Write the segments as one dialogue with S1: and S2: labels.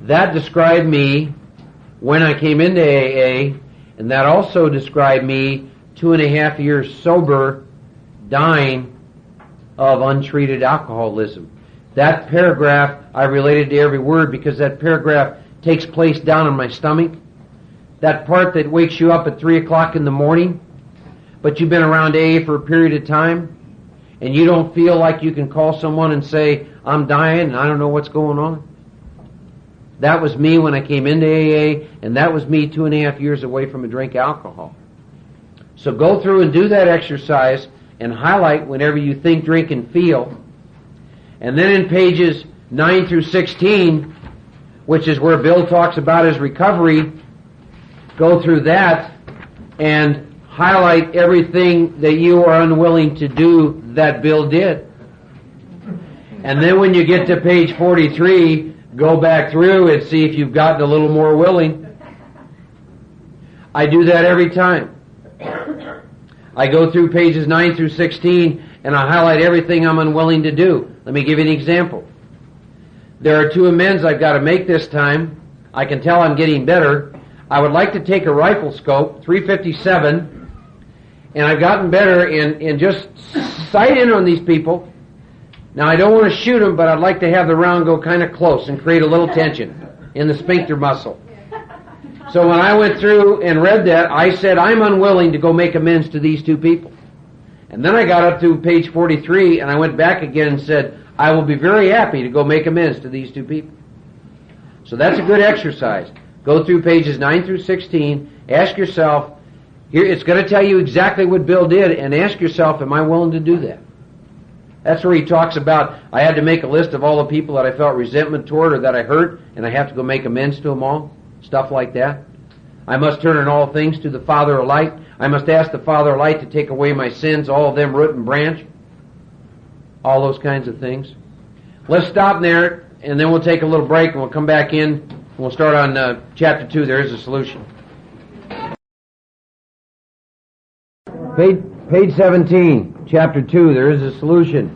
S1: That described me when I came into AA, and that also described me 2.5 years sober, dying of untreated alcoholism. That paragraph, I related to every word because that paragraph takes place down in my stomach. That part that wakes you up at 3 o'clock in the morning, but you've been around AA for a period of time, and you don't feel like you can call someone and say, I'm dying and I don't know what's going on. That was me when I came into AA, and that was me 2.5 years away from a drink of alcohol. So go through and do that exercise and highlight whenever you think, drink, and feel. And then in pages 9 through 16, which is where Bill talks about his recovery, go through that and highlight everything that you are unwilling to do that Bill did. And then when you get to page 43, go back through and see if you've gotten a little more willing. I do that every time. I go through pages 9 through 16 and I highlight everything I'm unwilling to do. Let me give you an example. There are 2 amends I've got to make this time. I can tell I'm getting better. I would like to take a rifle scope, 357, and I've gotten better in just sight in on these people. Now I don't want to shoot them, but I'd like to have the round go kind of close and create a little tension in the sphincter muscle. So when I went through and read that, I said, I'm unwilling to go make amends to these 2 people. And then I got up to page 43, and I went back again and said, I will be very happy to go make amends to these 2 people. So that's a good exercise. Go through pages 9 through 16, ask yourself, here it's going to tell you exactly what Bill did, and ask yourself, am I willing to do that? That's where he talks about, I had to make a list of all the people that I felt resentment toward or that I hurt, and I have to go make amends to them all. Stuff like that. I must turn in all things to the Father of light. I must ask the Father of light to take away my sins, all of them root and branch. All those kinds of things. Let's stop there, and then we'll take a little break, and we'll come back in, and we'll start on chapter 2, There is a Solution. Page 17, chapter 2, There is a Solution.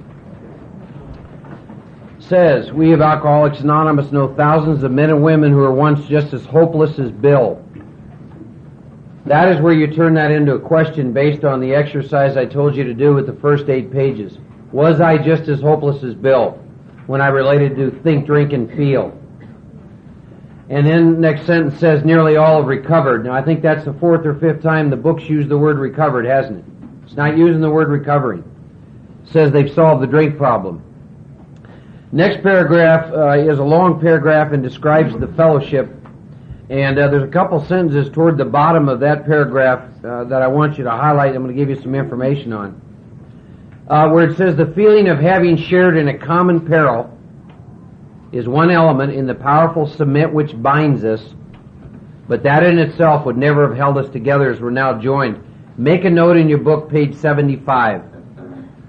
S1: Says, we of Alcoholics Anonymous know thousands of men and women who were once just as hopeless as Bill. That is where you turn that into a question based on the exercise I told you to do with the first 8 pages. Was I just as hopeless as Bill when I related to think, drink, and feel? And then next sentence says, nearly all have recovered. Now I think that's the 4th or 5th time the book's used the word recovered, hasn't it? It's not using the word recovering. It says they've solved the drink problem. Next paragraph is a long paragraph and describes the fellowship. And there's a couple sentences toward the bottom of that paragraph that I want you to highlight. I'm going to give you some information on. Where it says, the feeling of having shared in a common peril is one element in the powerful cement which binds us, but that in itself would never have held us together as we're now joined. Make a note in your book, page 75.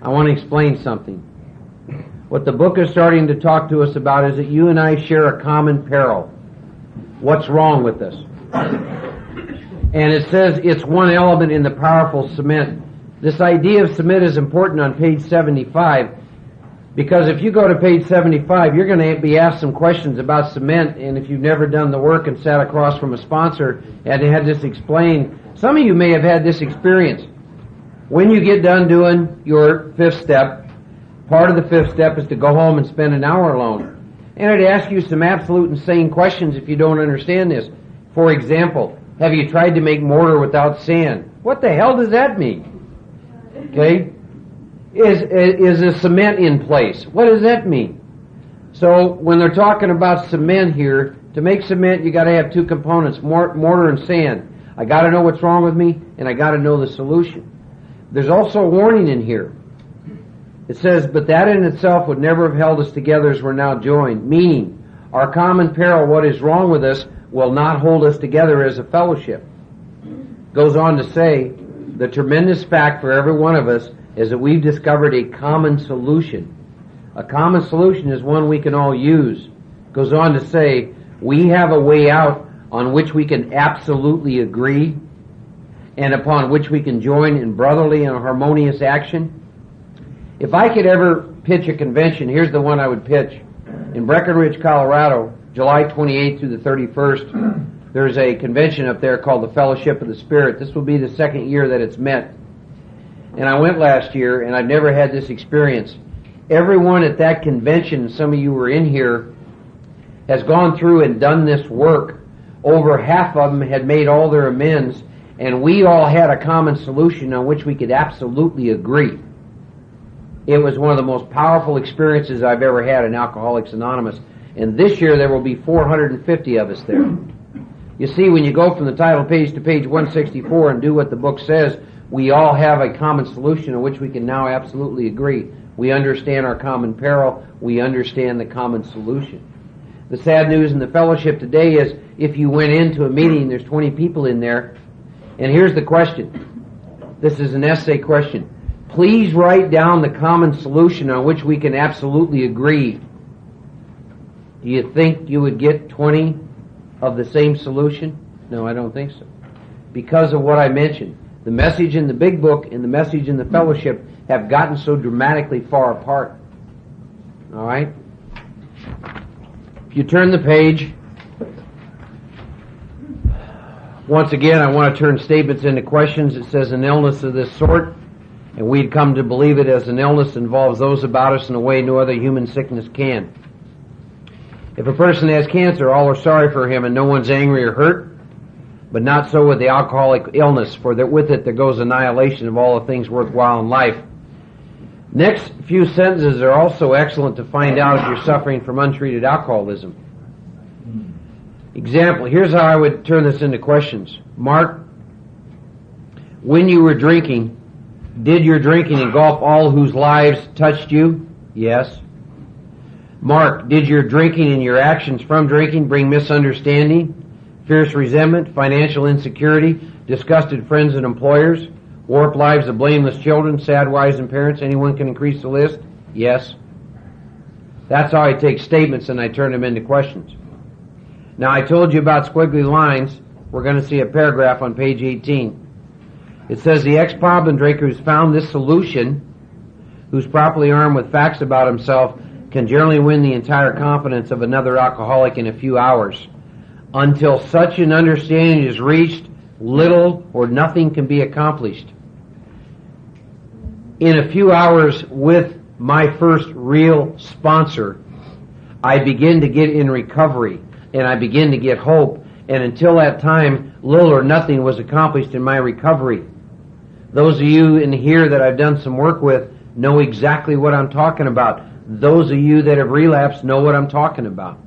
S1: I want to explain something. What the book is starting to talk to us about is that you and I share a common peril. What's wrong with us? And it says it's one element in the powerful cement. This idea of cement is important on page 75 because if you go to page 75, you're going to be asked some questions about cement, and if you've never done the work and sat across from a sponsor and had this explained, some of you may have had this experience. When you get done doing your 5th step, part of the 5th step is to go home and spend an hour alone. And it asks you some absolute insane questions if you don't understand this. For example, have you tried to make mortar without sand? What the hell does that mean? Okay? Is the cement in place? What does that mean? So when they're talking about cement here, to make cement you got to have 2 components, mortar and sand. I got to know what's wrong with me, and I got to know the solution. There's also a warning in here. It says, but that in itself would never have held us together as we're now joined. Meaning, our common peril, what is wrong with us, will not hold us together as a fellowship. Goes on to say, the tremendous fact for every one of us is that we've discovered a common solution. A common solution is one we can all use. Goes on to say, we have a way out on which we can absolutely agree and upon which we can join in brotherly and harmonious action. If I could ever pitch a convention, here's the one I would pitch. In Breckenridge, Colorado, July 28th through the 31st, there's a convention up there called the Fellowship of the Spirit. This will be the second year that it's met. And I went last year, and I've never had this experience. Everyone at that convention, some of you were in here, has gone through and done this work. Over half of them had made all their amends, and we all had a common solution on which we could absolutely agree. It was one of the most powerful experiences I've ever had in Alcoholics Anonymous. And this year there will be 450 of us there. You see, when you go from the title page to page 164 and do what the book says, we all have a common solution on which we can now absolutely agree. We understand our common peril. We understand the common solution. The sad news in the fellowship today is if you went into a meeting, there's 20 people in there, and here's the question. This is an essay question. Please write down the common solution on which we can absolutely agree. Do you think you would get 20 of the same solution? No, I don't think so. Because of what I mentioned. The message in the big book and the message in the fellowship have gotten so dramatically far apart. All right? If you turn the page, once again, I want to turn statements into questions. It says an illness of this sort, and we'd come to believe it as an illness involves those about us in a way no other human sickness can. If a person has cancer, all are sorry for him and no one's angry or hurt, but not so with the alcoholic illness, for that with it there goes annihilation of all the things worthwhile in life. Next few sentences are also excellent to find out if you're suffering from untreated alcoholism. Example, here's how I would turn this into questions. Mark, when you were drinking, did your drinking engulf all whose lives touched you? Yes. Mark, did your drinking and your actions from drinking bring misunderstanding, fierce resentment, financial insecurity, disgusted friends and employers, warped lives of blameless children, sad wives and parents? Anyone can increase the list? Yes. That's how I take statements and I turn them into questions. Now, I told you about squiggly lines. We're going to see a paragraph on page 18. It says, the ex-problem drinker who's found this solution, who's properly armed with facts about himself, can generally win the entire confidence of another alcoholic in a few hours. Until such an understanding is reached, little or nothing can be accomplished. In a few hours with my first real sponsor, I begin to get in recovery, and I begin to get hope, and until that time, little or nothing was accomplished in my recovery. Those of you in here that I've done some work with know exactly what I'm talking about. Those of you that have relapsed know what I'm talking about.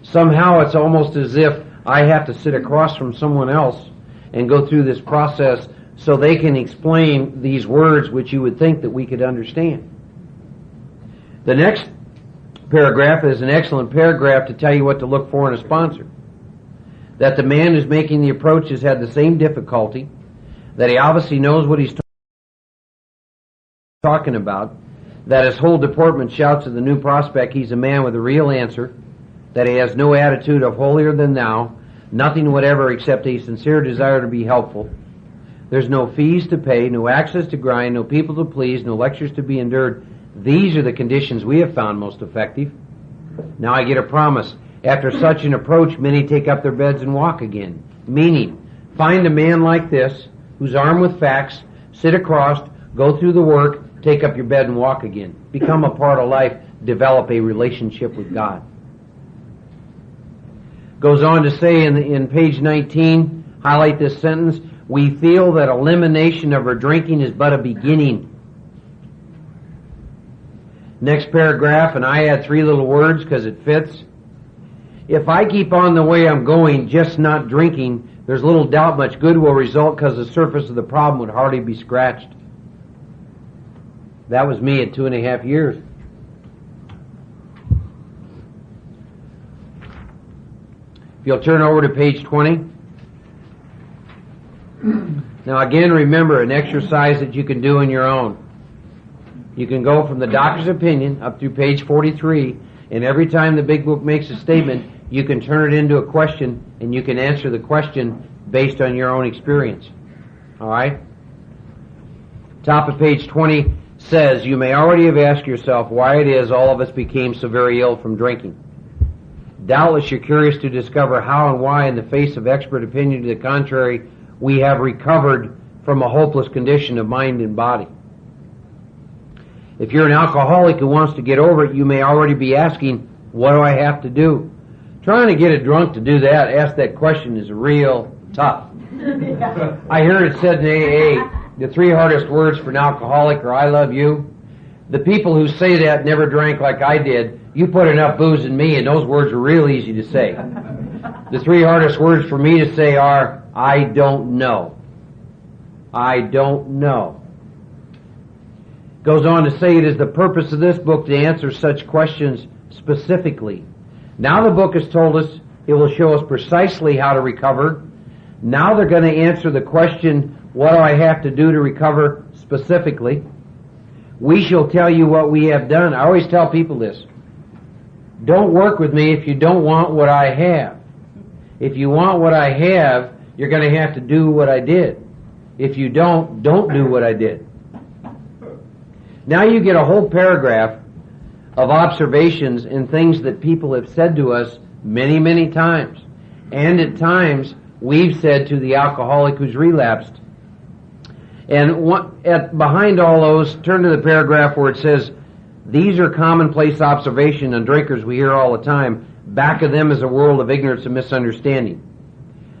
S1: Somehow it's almost as if I have to sit across from someone else and go through this process so they can explain these words which you would think that we could understand. The next paragraph is an excellent paragraph to tell you what to look for in a sponsor. That the man who's making the approach has had the same difficulty, that he obviously knows what he's talking about, that his whole deportment shouts to the new prospect he's a man with a real answer, that he has no attitude of holier than thou, nothing whatever except a sincere desire to be helpful. There's no fees to pay, no access to grind, no people to please, no lectures to be endured. These are the conditions we have found most effective. Now I get a promise. After such an approach, many take up their beds and walk again. Meaning, find a man like this, who's armed with facts, sit across, go through the work, take up your bed and walk again. Become a part of life, develop a relationship with God. Goes on to say in page 19, highlight this sentence, we feel that elimination of our drinking is but a beginning. Next paragraph, and I add 3 little words because it fits. If I keep on the way I'm going, just not drinking, there's little doubt much good will result because the surface of the problem would hardly be scratched. That was me at 2.5 years. If you'll turn over to page 20. Now again, remember, an exercise that you can do on your own. You can go from the doctor's opinion up through page 43, and every time the big book makes a statement, you can turn it into a question, and you can answer the question based on your own experience. All right? Top of page 20 says, you may already have asked yourself why it is all of us became so very ill from drinking. Doubtless you're curious to discover how and why, in the face of expert opinion to the contrary, we have recovered from a hopeless condition of mind and body. If you're an alcoholic who wants to get over it, you may already be asking, what do I have to do? Trying to get a drunk to do that, ask that question, is real tough. I hear it said in AA, the 3 hardest words for an alcoholic are I love you. The people who say that never drank like I did. You put enough booze in me and those words are real easy to say. The 3 hardest words for me to say are, I don't know. I don't know. Goes on to say it is the purpose of this book to answer such questions specifically. Now the book has told us it will show us precisely how to recover. Now they're going to answer the question, what do I have to do to recover specifically? We shall tell you what we have done. I always tell people this. Don't work with me if you don't want what I have. If you want what I have, you're going to have to do what I did. If you don't do what I did. Now you get a whole paragraph of observations and things that people have said to us many, many times. And at times, we've said to the alcoholic who's relapsed. And behind all those, turn to the paragraph where it says, these are commonplace observation on drinkers we hear all the time. Back of them is a world of ignorance and misunderstanding.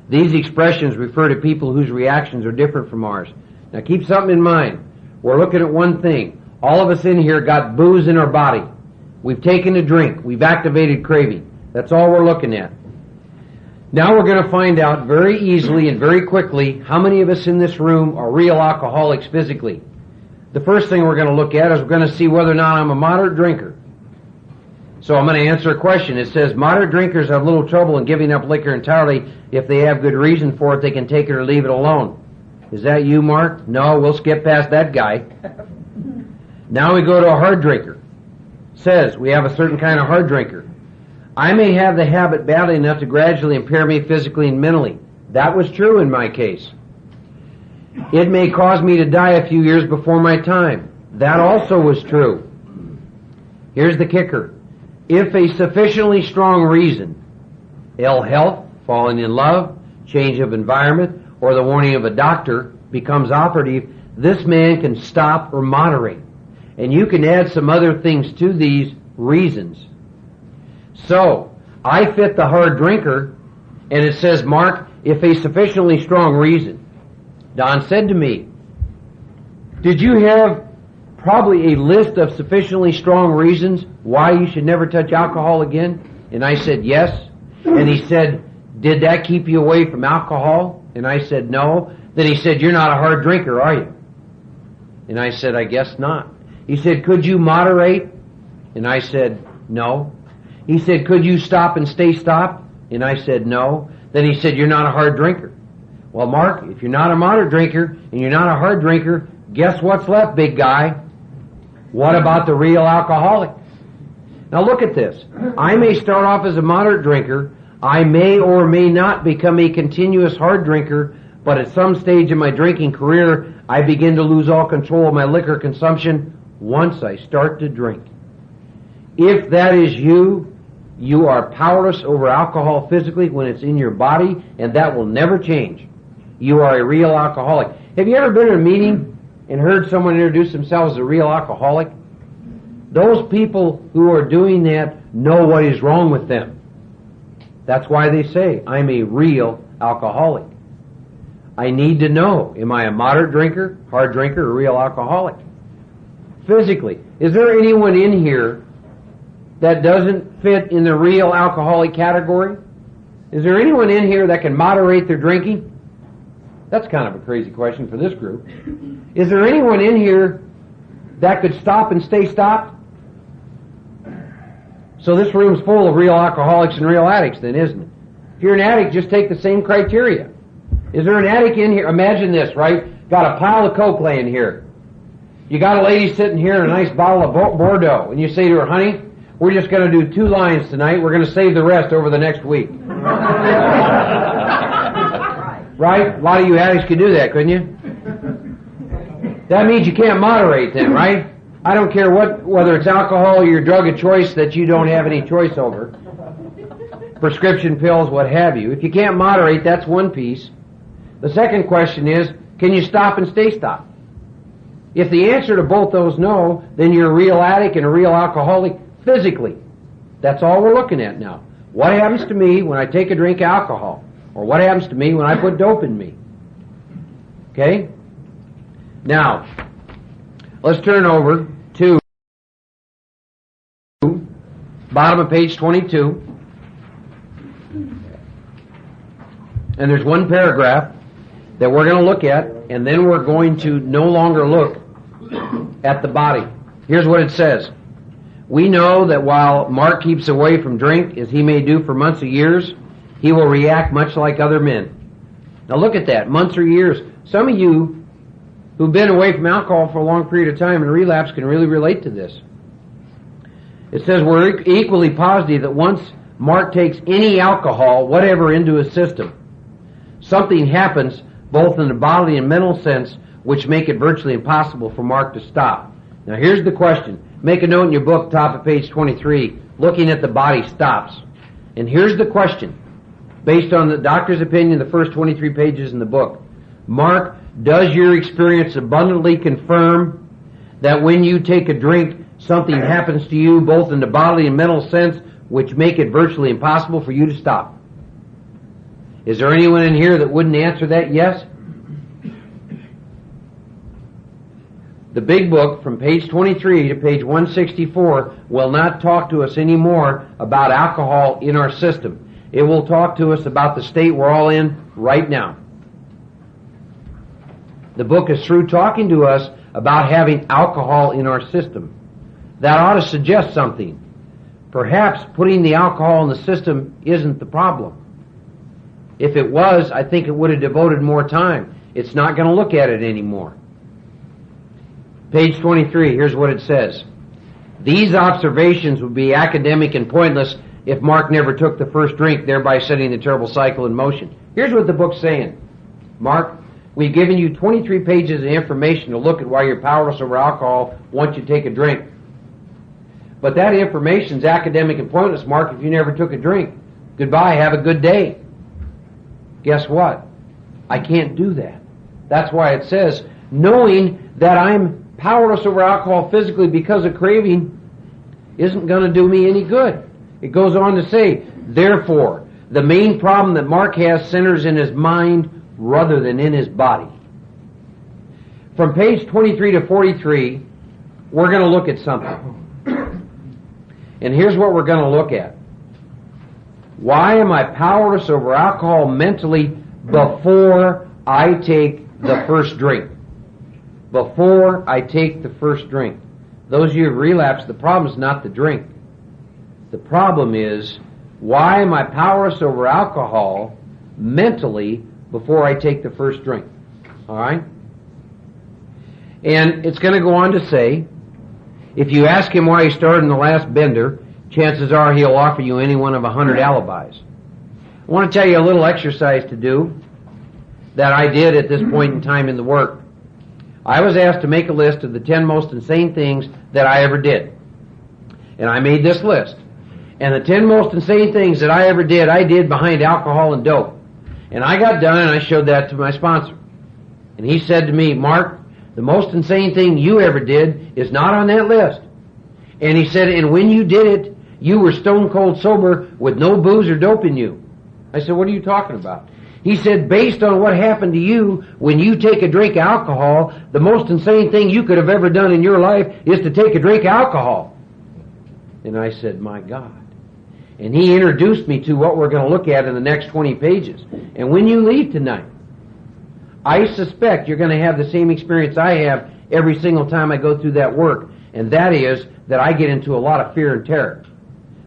S1: These expressions refer to people whose reactions are different from ours. Now keep something in mind. We're looking at one thing. All of us in here got booze in our body. We've taken a drink. We've activated craving. That's all we're looking at. Now we're going to find out very easily and very quickly how many of us in this room are real alcoholics physically. The first thing we're going to look at is we're going to see whether or not I'm a moderate drinker. So I'm going to answer a question. It says, moderate drinkers have little trouble in giving up liquor entirely. If they have good reason for it, they can take it or leave it alone. Is that you, Mark? No, we'll skip past that guy. Now we go to a hard drinker. It says we have a certain kind of hard drinker. I may have the habit badly enough to gradually impair me physically and mentally. That was true in my case. It may cause me to die a few years before my time. That also was true. Here's the kicker. If a sufficiently strong reason, ill health, falling in love, change of environment, or the warning of a doctor becomes operative, this man can stop or moderate. And you can add some other things to these reasons. So, I fit the hard drinker, and it says, Mark, if a sufficiently strong reason. Don said to me, did you have probably a list of sufficiently strong reasons why you should never touch alcohol again? And I said, yes. And he said, did that keep you away from alcohol? And I said, no. Then he said, you're not a hard drinker, are you? And I said, I guess not. He said, could you moderate? And I said, no. He said, could you stop and stay stopped? And I said, no. Then he said, you're not a hard drinker. Well, Mark, if you're not a moderate drinker and you're not a hard drinker, guess what's left, big guy? What about the real alcoholic? Now look at this. I may start off as a moderate drinker. I may or may not become a continuous hard drinker, but at some stage in my drinking career, I begin to lose all control of my liquor consumption once I start to drink. If that is you, you are powerless over alcohol physically when it's in your body, and that will never change. You are a real alcoholic. Have you ever been in a meeting and heard someone introduce themselves as a real alcoholic? Those people who are doing that know what is wrong with them. That's why they say, I'm a real alcoholic. I need to know, am I a moderate drinker, hard drinker, or real alcoholic? Physically, is there anyone in here that doesn't fit in the real alcoholic category? Is there anyone in here that can moderate their drinking? That's kind of a crazy question for this group. Is there anyone in here that could stop and stay stopped? So this room's full of real alcoholics and real addicts then, isn't it? If you're an addict, just take the same criteria. Is there an addict in here? Imagine this, right? Got a pile of Coke laying here. You got a lady sitting here in a nice bottle of Bordeaux, and you say to her, honey, we're just going to do 2 lines tonight. We're going to save the rest over the next week. Right? A lot of you addicts could do that, couldn't you? That means you can't moderate then, right? I don't care whether it's alcohol or your drug of choice that you don't have any choice over. prescription pills, what have you. If you can't moderate, that's one piece. The second question is, can you stop and stay stopped? If the answer to both those no, then you're a real addict and a real alcoholic physically. That's all we're looking at now. What happens to me when I take a drink of alcohol? Or what happens to me when I put dope in me? Okay? Now, let's turn over to bottom of page 22. And there's one paragraph that we're going to look at, and then we're going to no longer look at the body. Here's what it says. We know that while Mark keeps away from drink, as he may do for months or years, he will react much like other men. Now look at that, months or years. Some of you who've been away from alcohol for a long period of time and relapse can really relate to this. It says we're equally positive that once Mark takes any alcohol, whatever, into his system, something happens both in the bodily and mental sense which make it virtually impossible for Mark to stop. Now here's the question. Make a note in your book, top of page 23, looking at the body stops. And here's the question, based on the doctor's opinion, the first 23 pages in the book. Mark, does your experience abundantly confirm that when you take a drink, something happens to you both in the bodily and mental sense which make it virtually impossible for you to stop? Is there anyone in here that wouldn't answer that yes? The big book from page 23 to page 164 will not talk to us anymore about alcohol in our system. It will talk to us about the state we're all in right now. The book is through talking to us about having alcohol in our system. That ought to suggest something. Perhaps putting the alcohol in the system isn't the problem. If it was, I think it would have devoted more time. It's not going to look at it anymore. Page 23, here's what it says. These observations would be academic and pointless if Mark never took the first drink, thereby setting the terrible cycle in motion. Here's what the book's saying. Mark, we've given you 23 pages of information to look at why you're powerless over alcohol once you take a drink. But that information's academic and pointless, Mark, if you never took a drink. Goodbye, have a good day. Guess what? I can't do that. That's why it says, knowing that I'm powerless over alcohol physically because of craving isn't going to do me any good. It goes on to say, therefore, the main problem that Mark has centers in his mind rather than in his body. From page 23 to 43, we're going to look at something. And here's what we're going to look at. Why am I powerless over alcohol mentally before I take the first drink? Before I take the first drink. Those of you who have relapsed, the problem is not the drink. The problem is, why am I powerless over alcohol mentally before I take the first drink? All right? And it's going to go on to say, if you ask him why he started in the last bender, chances are he'll offer you any one of 100 alibis. I want to tell you a little exercise to do that I did at this point in time in the work. I was asked to make a list of the 10 most insane things that I ever did. And I made this list. And the 10 most insane things that I ever did, I did behind alcohol and dope. And I got done and I showed that to my sponsor. And he said to me, Mark, the most insane thing you ever did is not on that list. And he said, and when you did it, you were stone cold sober with no booze or dope in you. I said, what are you talking about? He said, based on what happened to you when you take a drink of alcohol, the most insane thing you could have ever done in your life is to take a drink of alcohol. And I said, my God. And he introduced me to what we're going to look at in the next 20 pages. And when you leave tonight, I suspect you're going to have the same experience I have every single time I go through that work. And that is that I get into a lot of fear and terror.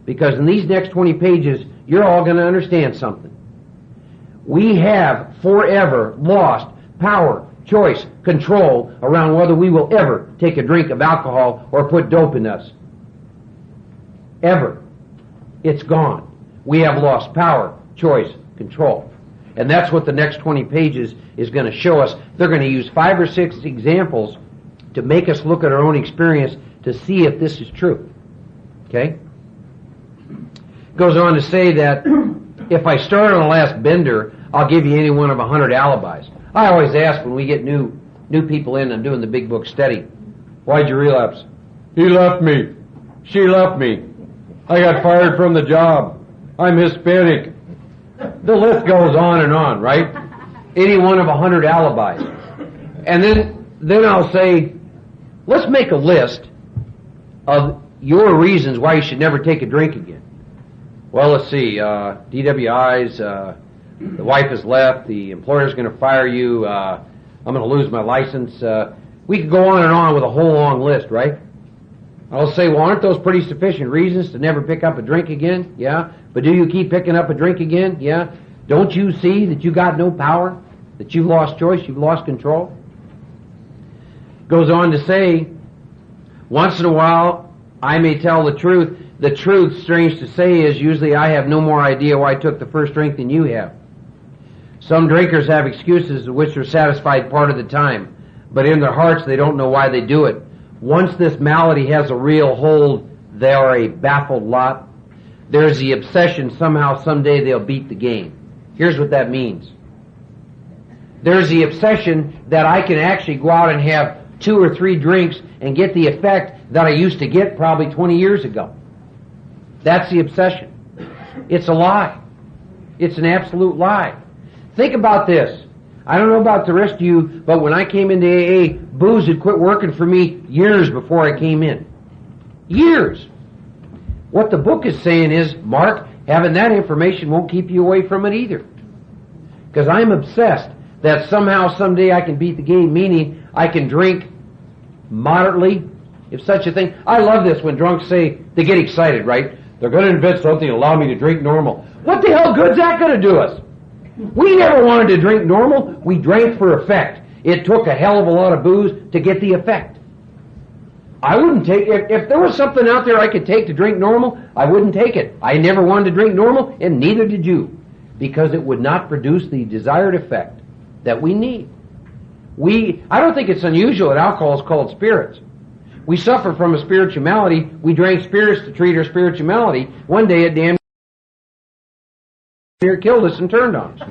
S1: Because in these next 20 pages, you're all going to understand something. We have forever lost power, choice, control around whether we will ever take a drink of alcohol or put dope in us. Ever. It's gone. We have lost power, choice, control. And that's what the next 20 pages is going to show us. They're going to use 5 or 6 examples to make us look at our own experience to see if this is true. Okay? Goes on to say that if I start on the last bender, I'll give you any one of 100 alibis. I always ask when we get new people in and doing the big book study, why'd you relapse? He left me. She left me. I got fired from the job. I'm Hispanic. The list goes on and on, right? Any one of 100 alibis. And then I'll say, let's make a list of your reasons why you should never take a drink again. Well, let's see, DWIs, the wife has left, the employer's going to fire you, I'm going to lose my license. We could go on and on with a whole long list, right? I'll say, well, aren't those pretty sufficient reasons to never pick up a drink again? Yeah. But do you keep picking up a drink again? Yeah. Don't you see that you got no power? That you've lost choice? You've lost control? Goes on to say, once in a while, I may tell the truth. The truth, strange to say, is usually I have no more idea why I took the first drink than you have. Some drinkers have excuses which are satisfied part of the time, but in their hearts they don't know why they do it. Once this malady has a real hold, they are a baffled lot. There's the obsession somehow someday they'll beat the game. Here's what that means. There's the obsession that I can actually go out and have 2 or 3 drinks and get the effect that I used to get probably 20 years ago. That's the obsession. It's a lie. It's an absolute lie. Think about this. I don't know about the rest of you, but when I came into AA, booze had quit working for me years before I came in. Years. What the book is saying is, Mark, having that information won't keep you away from it either. Because I'm obsessed that somehow, someday I can beat the game, meaning I can drink moderately, if such a thing. I love this when drunks say, they get excited, right? They're going to invent something to allow me to drink normal. What the hell good's that going to do us? We never wanted to drink normal. We drank for effect. It took a hell of a lot of booze to get the effect. I wouldn't take, if there was something out there I could take to drink normal, I wouldn't take it. I never wanted to drink normal, and neither did you, because it would not produce the desired effect that we need. I don't think it's unusual that alcohol is called spirits. We suffer from a spirituality. We drank spirits to treat our spirituality. One day it damn near killed us and turned on us.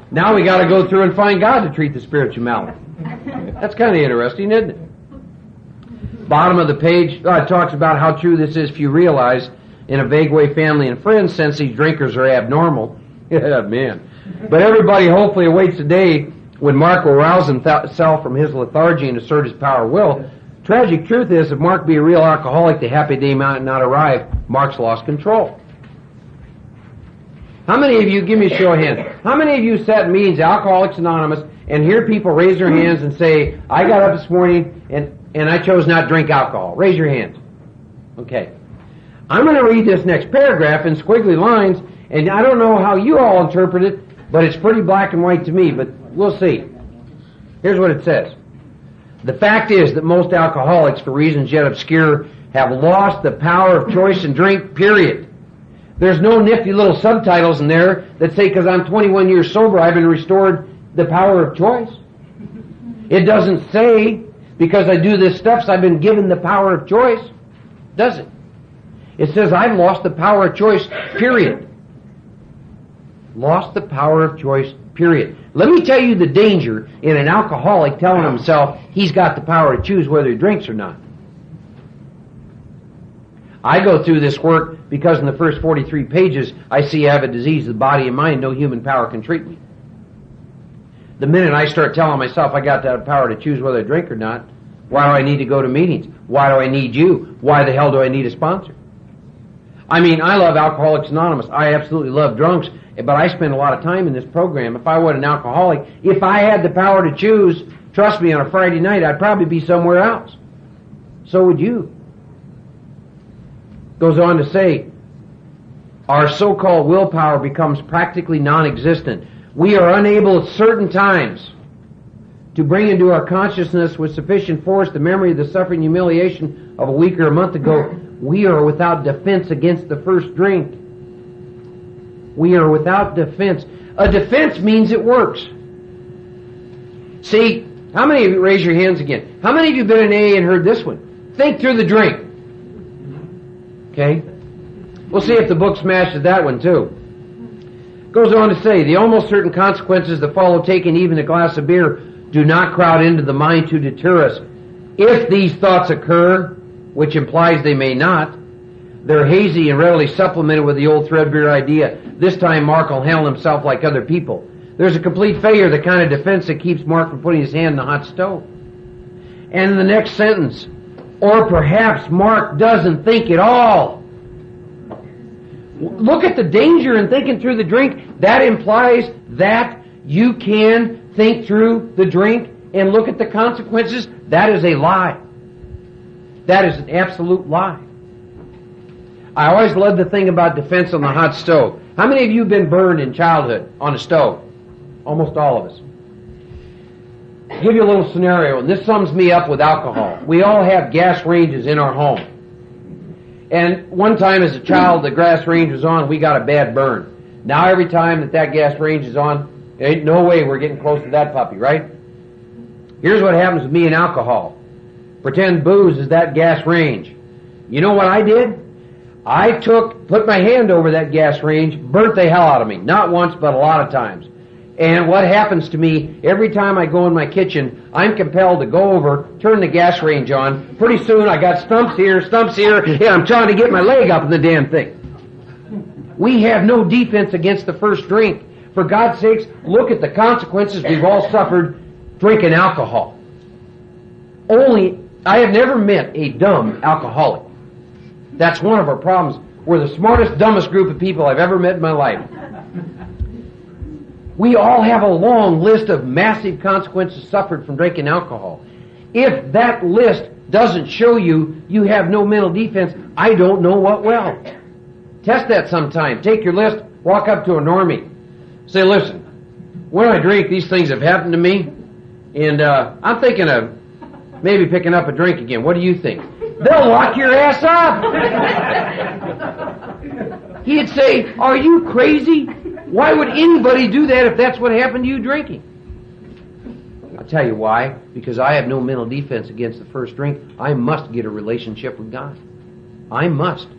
S1: Now we got to go through and find God to treat the spirituality. That's kind of interesting, isn't it? Bottom of the page, it talks about how true this is if you realize, in a vague way, family and friends sense these drinkers are abnormal. Yeah, man. But everybody hopefully awaits the day when Mark will rouse himself from his lethargy and assert his power of will. Tragic truth is, if Mark be a real alcoholic, the happy day might not arrive. Mark's lost control. How many of you, give me a show of hands, how many of you sat in meetings, Alcoholics Anonymous, and hear people raise their hands and say, I got up this morning and I chose not to drink alcohol? Raise your hands. Okay. I'm going to read this next paragraph in squiggly lines, and I don't know how you all interpret it, but it's pretty black and white to me, but we'll see. Here's what it says. The fact is that most alcoholics, for reasons yet obscure, have lost the power of choice and drink, period. There's no nifty little subtitles in there that say, because I'm 21 years sober, I've been restored the power of choice. It doesn't say, because I do this stuff, so I've been given the power of choice. Does it? It says, I've lost the power of choice, period. Lost the power of choice, period. Let me tell you the danger in an alcoholic telling himself he's got the power to choose whether he drinks or not. I go through this work because in the first 43 pages I see I have a disease of the body and mind, no human power can treat me. The minute I start telling myself I got that power to choose whether I drink or not, why do I need to go to meetings? Why do I need you? Why the hell do I need a sponsor? I mean, I love Alcoholics Anonymous. I absolutely love drunks, but I spend a lot of time in this program. If I was an alcoholic, if I had the power to choose, trust me, on a Friday night, I'd probably be somewhere else. So would you. Goes on to say, our so-called willpower becomes practically non-existent. We are unable at certain times to bring into our consciousness with sufficient force the memory of the suffering humiliation of a week or a month ago. We are without defense against the first drink. We are without defense. A defense means it works. See, how many of you, raise your hands again, how many of you have been in AA and heard this one? Think through the drink. Okay? We'll see if the book smashes that one too. Goes on to say, the almost certain consequences that follow taking even a glass of beer do not crowd into the mind to deter us. If these thoughts occur, which implies they may not, they're hazy and readily supplemented with the old threadbare idea. This time Mark will handle himself like other people. There's a complete failure of the kind of defense that keeps Mark from putting his hand in the hot stove. And in the next sentence, or perhaps Mark doesn't think at all. Look at the danger in thinking through the drink. That implies that you can think through the drink and look at the consequences. That is a lie. That is an absolute lie. I always loved the thing about defense on the hot stove. How many of you have been burned in childhood on a stove? Almost all of us. I'll give you a little scenario, and this sums me up with alcohol. We all have gas ranges in our home. And one time as a child, the gas range was on, we got a bad burn. Now every time that gas range is on, there ain't no way we're getting close to that puppy, right? Here's what happens with me and alcohol. Pretend booze is that gas range. You know what I did? I put my hand over that gas range, burnt the hell out of me. Not once, but a lot of times. And what happens to me, every time I go in my kitchen, I'm compelled to go over, turn the gas range on. Pretty soon I got stumps here, and I'm trying to get my leg up in the damn thing. We have no defense against the first drink. For God's sakes, look at the consequences we've all suffered drinking alcohol. I have never met a dumb alcoholic. That's one of our problems. We're the smartest, dumbest group of people I've ever met in my life. We all have a long list of massive consequences suffered from drinking alcohol. If that list doesn't show you have no mental defense, I don't know what will. Test that sometime. Take your list, walk up to a normie. Say, listen, when I drink, these things have happened to me, and I'm thinking of maybe picking up a drink again. What do you think? They'll lock your ass up. He'd say, are you crazy? Why would anybody do that if that's what happened to you drinking? I'll tell you why. Because I have no mental defense against the first drink. I must get a relationship with God. I must.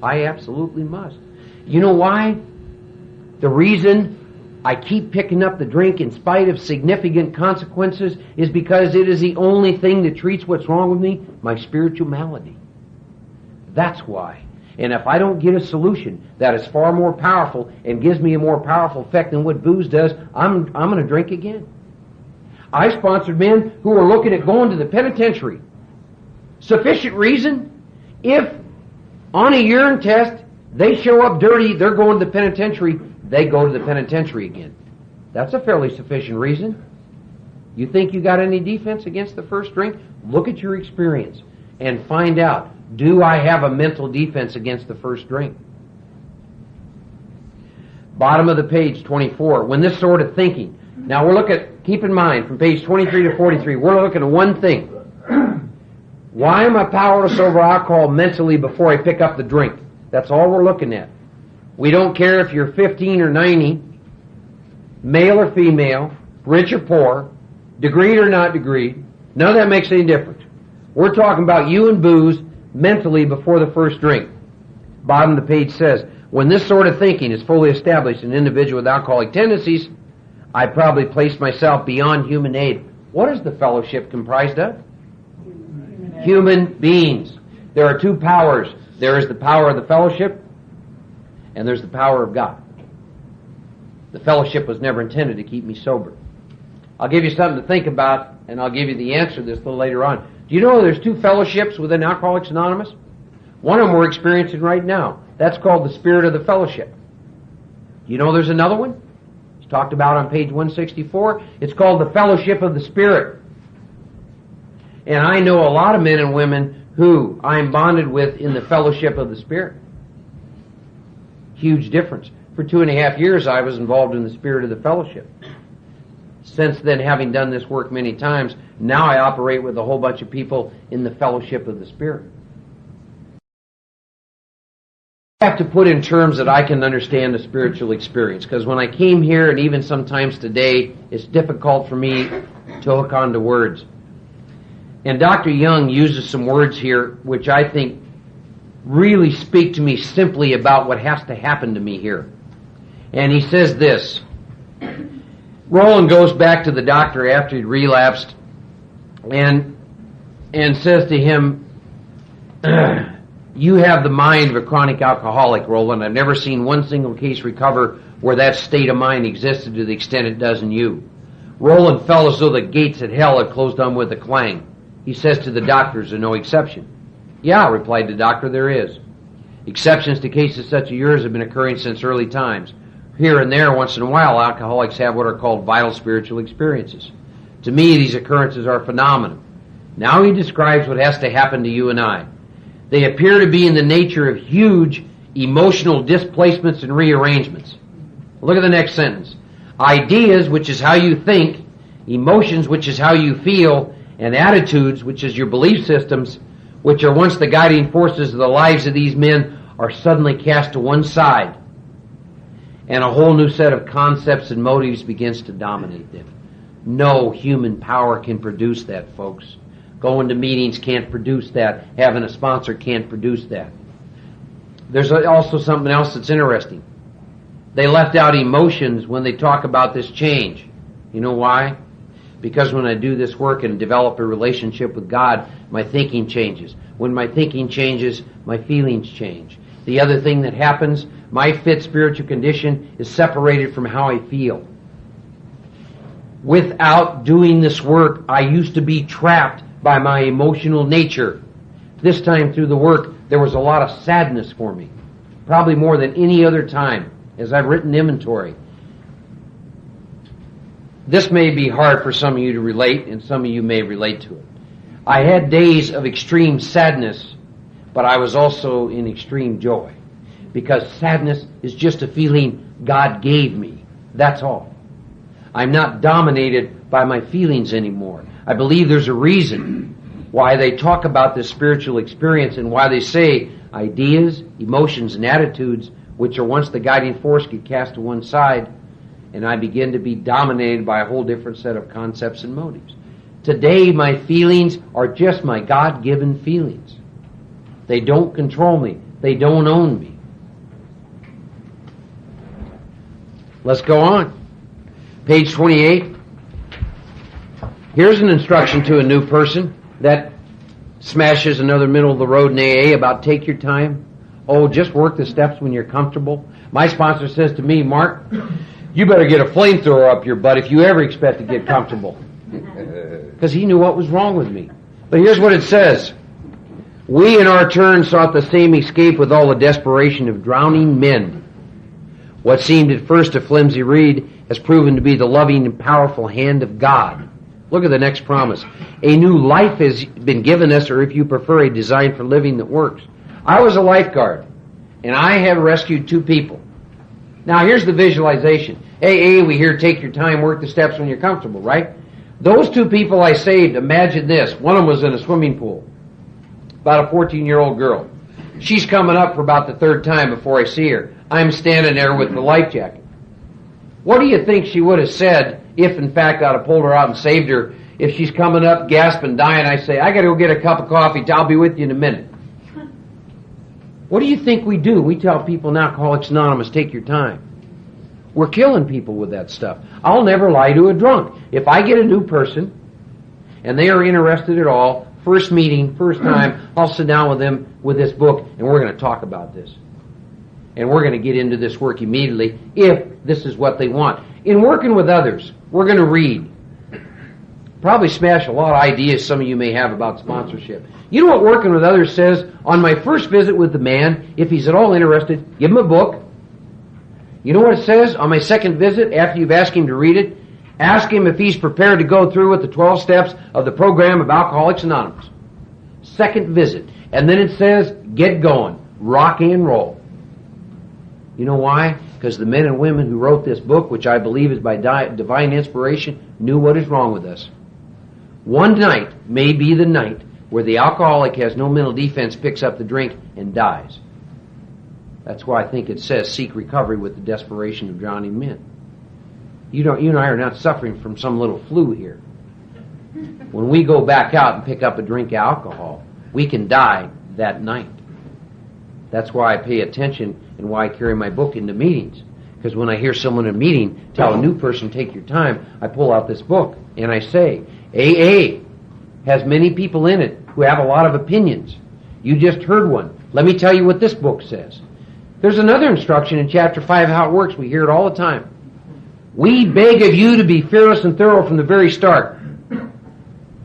S1: I absolutely must. You know why? The reason I keep picking up the drink in spite of significant consequences is because it is the only thing that treats what's wrong with me, my spiritual malady. That's why. And if I don't get a solution that is far more powerful and gives me a more powerful effect than what booze does, I'm going to drink again. I sponsored men who were looking at going to the penitentiary. Sufficient reason? If on a urine test they show up dirty, they're going to the penitentiary, they go to the penitentiary again. That's a fairly sufficient reason. You think you got any defense against the first drink? Look at your experience and find out, do I have a mental defense against the first drink? Bottom of the page, 24. When this sort of thinking. Now keep in mind, from page 23 to 43, we're looking at one thing. Why am I powerless over alcohol mentally before I pick up the drink? That's all we're looking at. We don't care if you're 15 or 90, male or female, rich or poor, degreed or not degreed. None of that makes any difference. We're talking about you and booze mentally before the first drink. Bottom of the page says, when this sort of thinking is fully established in an individual with alcoholic tendencies, I probably place myself beyond human aid. What is the fellowship comprised of? Human beings. There are two powers. There is the power of the fellowship, and there's the power of God. The fellowship was never intended to keep me sober. I'll give you something to think about, and I'll give you the answer to this a little later on. Do you know there's two fellowships within Alcoholics Anonymous? One of them we're experiencing right now. That's called the Spirit of the Fellowship. You know there's another one? It's talked about on page 164. It's called the Fellowship of the Spirit. And I know a lot of men and women who I'm bonded with in the Fellowship of the Spirit. Huge difference. For 2.5 years I was involved in the Spirit of the Fellowship. Since then, having done this work many times, now I operate with a whole bunch of people in the Fellowship of the Spirit. I have to put in terms that I can understand the spiritual experience, because when I came here, and even sometimes today, it's difficult for me to hook onto words. And Dr. Young uses some words here which I think really speak to me simply about what has to happen to me here. And he says this. Roland goes back to the doctor after he'd relapsed and says to him, you have the mind of a chronic alcoholic, Roland. I've never seen one single case recover where that state of mind existed to the extent it does in you. Roland felt as though the gates of hell had closed on with a clang. He says to the doctor, is there no exception? Yeah, replied the doctor, there is. Exceptions to cases such as yours have been occurring since early times. Here and there, once in a while, alcoholics have what are called vital spiritual experiences. To me, these occurrences are phenomena. Now he describes what has to happen to you and I. They appear to be in the nature of huge emotional displacements and rearrangements. Look at the next sentence. Ideas, which is how you think, emotions, which is how you feel, and attitudes, which is your belief systems, which are once the guiding forces of the lives of these men, are suddenly cast to one side, and a whole new set of concepts and motives begins to dominate them. No human power can produce that, folks. Going to meetings can't produce that. Having a sponsor can't produce that. There's also something else that's interesting. They left out emotions when they talk about this change. You know why? Because when I do this work and develop a relationship with God, my thinking changes. When my thinking changes, my feelings change. The other thing that happens, my fit spiritual condition is separated from how I feel. Without doing this work, I used to be trapped by my emotional nature. This time through the work, there was a lot of sadness for me. Probably more than any other time, as I've written inventory. This may be hard for some of you to relate, and some of you may relate to it. I had days of extreme sadness, but I was also in extreme joy. Because sadness is just a feeling God gave me. That's all. I'm not dominated by my feelings anymore. I believe there's a reason why they talk about this spiritual experience and why they say ideas, emotions, and attitudes, which are once the guiding force, get cast to one side, and I begin to be dominated by a whole different set of concepts and motives. Today, my feelings are just my God-given feelings. They don't control me. They don't own me. Let's go on. Page 28. Here's an instruction to a new person that smashes another middle of the road in AA about take your time. Oh, just work the steps when you're comfortable. My sponsor says to me, Mark, you better get a flamethrower up your butt if you ever expect to get comfortable. Because he knew what was wrong with me. But here's what it says. We in our turn sought the same escape with all the desperation of drowning men. What seemed at first a flimsy reed has proven to be the loving and powerful hand of God. Look at the next promise. A new life has been given us, or if you prefer, a design for living that works. I was a lifeguard, and I have rescued 2 people. Now, here's the visualization. AA, we hear take your time, work the steps when you're comfortable, right? Those 2 people I saved, imagine this. One of them was in a swimming pool. About a 14-year-old girl. She's coming up for about the 3rd time before I see her. I'm standing there with the life jacket. What do you think she would have said if, in fact, I'd have pulled her out and saved her? If she's coming up, gasping, dying, I say, I got to go get a cup of coffee. I'll be with you in a minute. What do you think we do? We tell people in Alcoholics Anonymous, take your time. We're killing people with that stuff. I'll never lie to a drunk. If I get a new person, and they are interested at all, first meeting, first time, I'll sit down with them with this book, and we're going to talk about this. And we're going to get into this work immediately if this is what they want. In working with others, we're going to read. Probably smash a lot of ideas some of you may have about sponsorship. You know what working with others says? On my first visit with the man, if he's at all interested, give him a book. You know what it says? On my second visit, after you've asked him to read it, ask him if he's prepared to go through with the 12 steps of the program of Alcoholics Anonymous. Second visit. And then it says, get going. Rock and roll. You know why? Because the men and women who wrote this book, which I believe is by divine inspiration, knew what is wrong with us. One night may be the night where the alcoholic has no mental defense, picks up the drink, and dies. That's why I think it says, seek recovery with the desperation of drowning men. You and I are not suffering from some little flu here. When we go back out and pick up a drink of alcohol, we can die that night. That's why I pay attention and why I carry my book into meetings. Because when I hear someone in a meeting tell a new person, take your time, I pull out this book and I say, AA has many people in it who have a lot of opinions. You just heard one. Let me tell you what this book says. There's another instruction in chapter 5 how it works. We hear it all the time. We beg of you to be fearless and thorough from the very start.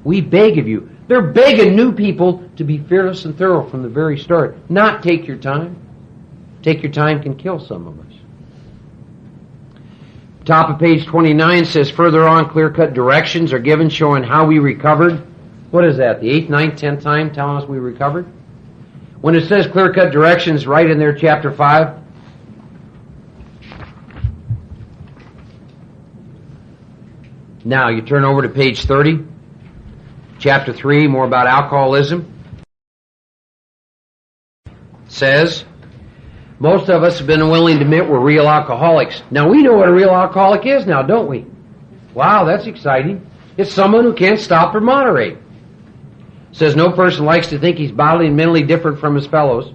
S1: We beg of you. They're begging new people to be fearless and thorough from the very start. Not take your time. Take your time can kill some of us. Top of page 29 says, further on, clear-cut directions are given showing how we recovered. What is that, the 8th, 9th, 10th time telling us we recovered? When it says clear-cut directions right in there, chapter 5, now you turn over to page 30, chapter 3, more about alcoholism. It says, most of us have been willing to admit we're real alcoholics. Now, we know what a real alcoholic is now, don't we? Wow, that's exciting. It's someone who can't stop or moderate. It says no person likes to think he's bodily and mentally different from his fellows.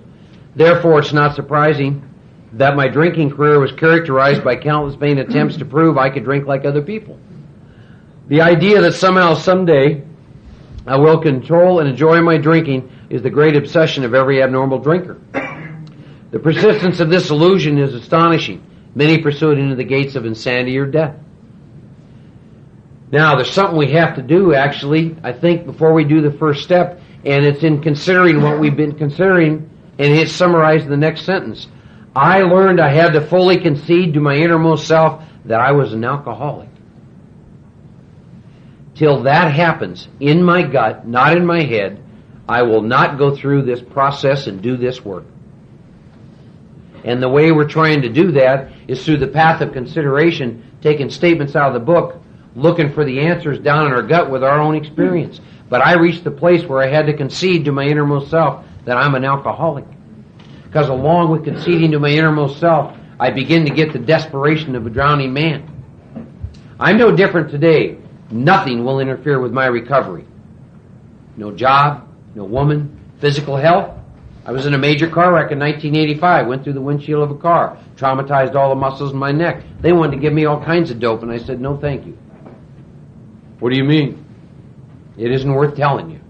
S1: Therefore, it's not surprising that my drinking career was characterized by countless vain attempts to prove I could drink like other people. The idea that somehow, someday, I will control and enjoy my drinking is the great obsession of every abnormal drinker. The persistence of this illusion is astonishing. Many pursue it into the gates of insanity or death. Now, there's something we have to do, actually, I think, before we do the first step, and it's in considering what we've been considering, and it's summarized in the next sentence. I learned I had to fully concede to my innermost self that I was an alcoholic. Till that happens in my gut, not in my head, I will not go through this process and do this work. And the way we're trying to do that is through the path of consideration, taking statements out of the book, looking for the answers down in our gut with our own experience. But I reached the place where I had to concede to my innermost self that I'm an alcoholic. Because along with conceding to my innermost self, I begin to get the desperation of a drowning man. I'm no different today. Nothing will interfere with my recovery. No job, no woman, physical health. I was in a major car wreck in 1985, went through the windshield of a car, traumatized all the muscles in my neck. They wanted to give me all kinds of dope, and I said, no thank you. What do you mean? It isn't worth telling you.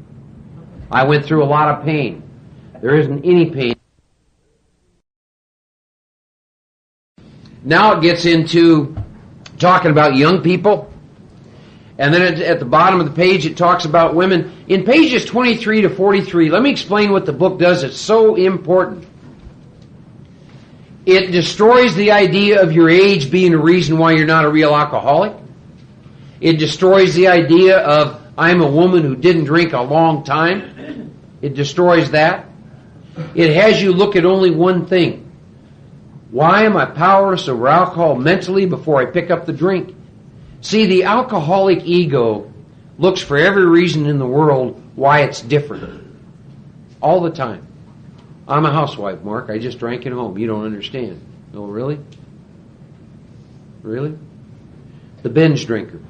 S1: I went through a lot of pain. There isn't any pain. Now it gets into talking about young people. And then at the bottom of the page it talks about women. In pages 23 to 43, let me explain what the book does. It's so important. It destroys the idea of your age being a reason why you're not a real alcoholic. It destroys the idea of I'm a woman who didn't drink a long time. It destroys that. It has you look at only one thing. Why am I powerless over alcohol mentally before I pick up the drink? See, the alcoholic ego looks for every reason in the world why it's different. All the time. I'm a housewife, Mark. I just drank at home. You don't understand. No, really? Really? The binge drinker.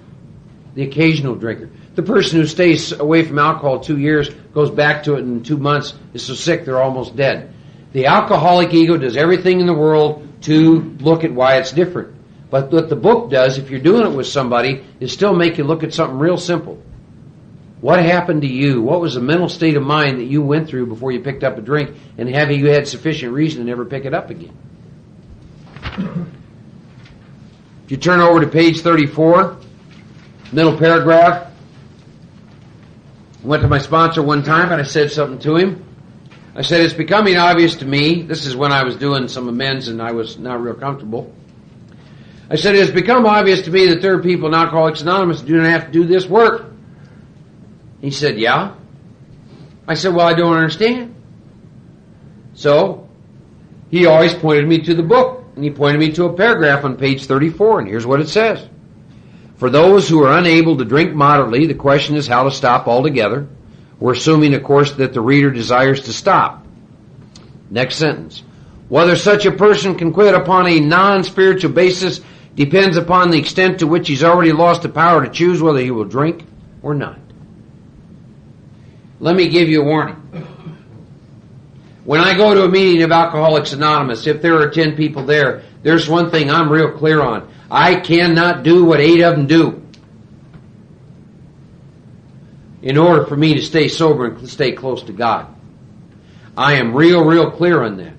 S1: The occasional drinker. The person who stays away from alcohol 2 years, goes back to it in 2 months, is so sick they're almost dead. The alcoholic ego does everything in the world to look at why it's different. But what the book does, if you're doing it with somebody, is still make you look at something real simple. What happened to you? What was the mental state of mind that you went through before you picked up a drink, and have you had sufficient reason to never pick it up again? If you turn over to page 34, middle paragraph, I went to my sponsor one time and I said something to him. I said, it's becoming obvious to me, this is when I was doing some amends and I was not real comfortable. I said, it has become obvious to me that there are people in Alcoholics Anonymous who do not have to do this work. He said, yeah. I said, well, I don't understand. So, he always pointed me to the book, and he pointed me to a paragraph on page 34, and here's what it says. For those who are unable to drink moderately, the question is how to stop altogether. We're assuming, of course, that the reader desires to stop. Next sentence. Whether such a person can quit upon a non-spiritual basis depends upon the extent to which he's already lost the power to choose whether he will drink or not. Let me give you a warning. When I go to a meeting of Alcoholics Anonymous, if there are 10 people there, there's one thing I'm real clear on. I cannot do what 8 of them do in order for me to stay sober and stay close to God. I am real clear on that.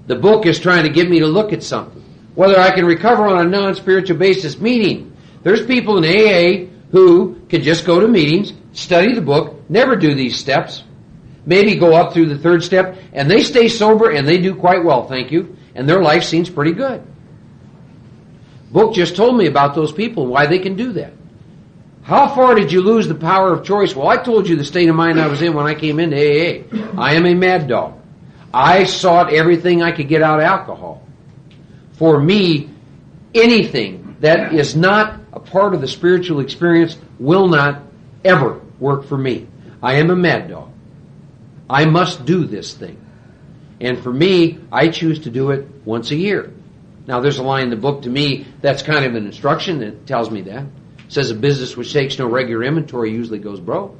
S1: The book is trying to get me to look at something. Whether I can recover on a non-spiritual basis, meaning there's people in AA who can just go to meetings, study the book, never do these steps, maybe go up through the 3rd step, and they stay sober and they do quite well, thank you, and their life seems pretty good. Book just told me about those people and why they can do that. How far did you lose the power of choice? Well, I told you the state of mind I was in when I came into AA. I am a mad dog. I sought everything I could get out of alcohol. For me, anything that is not a part of the spiritual experience will not ever work for me. I am a mad dog. I must do this thing. And for me, I choose to do it once a year. Now, there's a line in the book to me that's kind of an instruction that tells me that. It says a business which takes no regular inventory usually goes broke.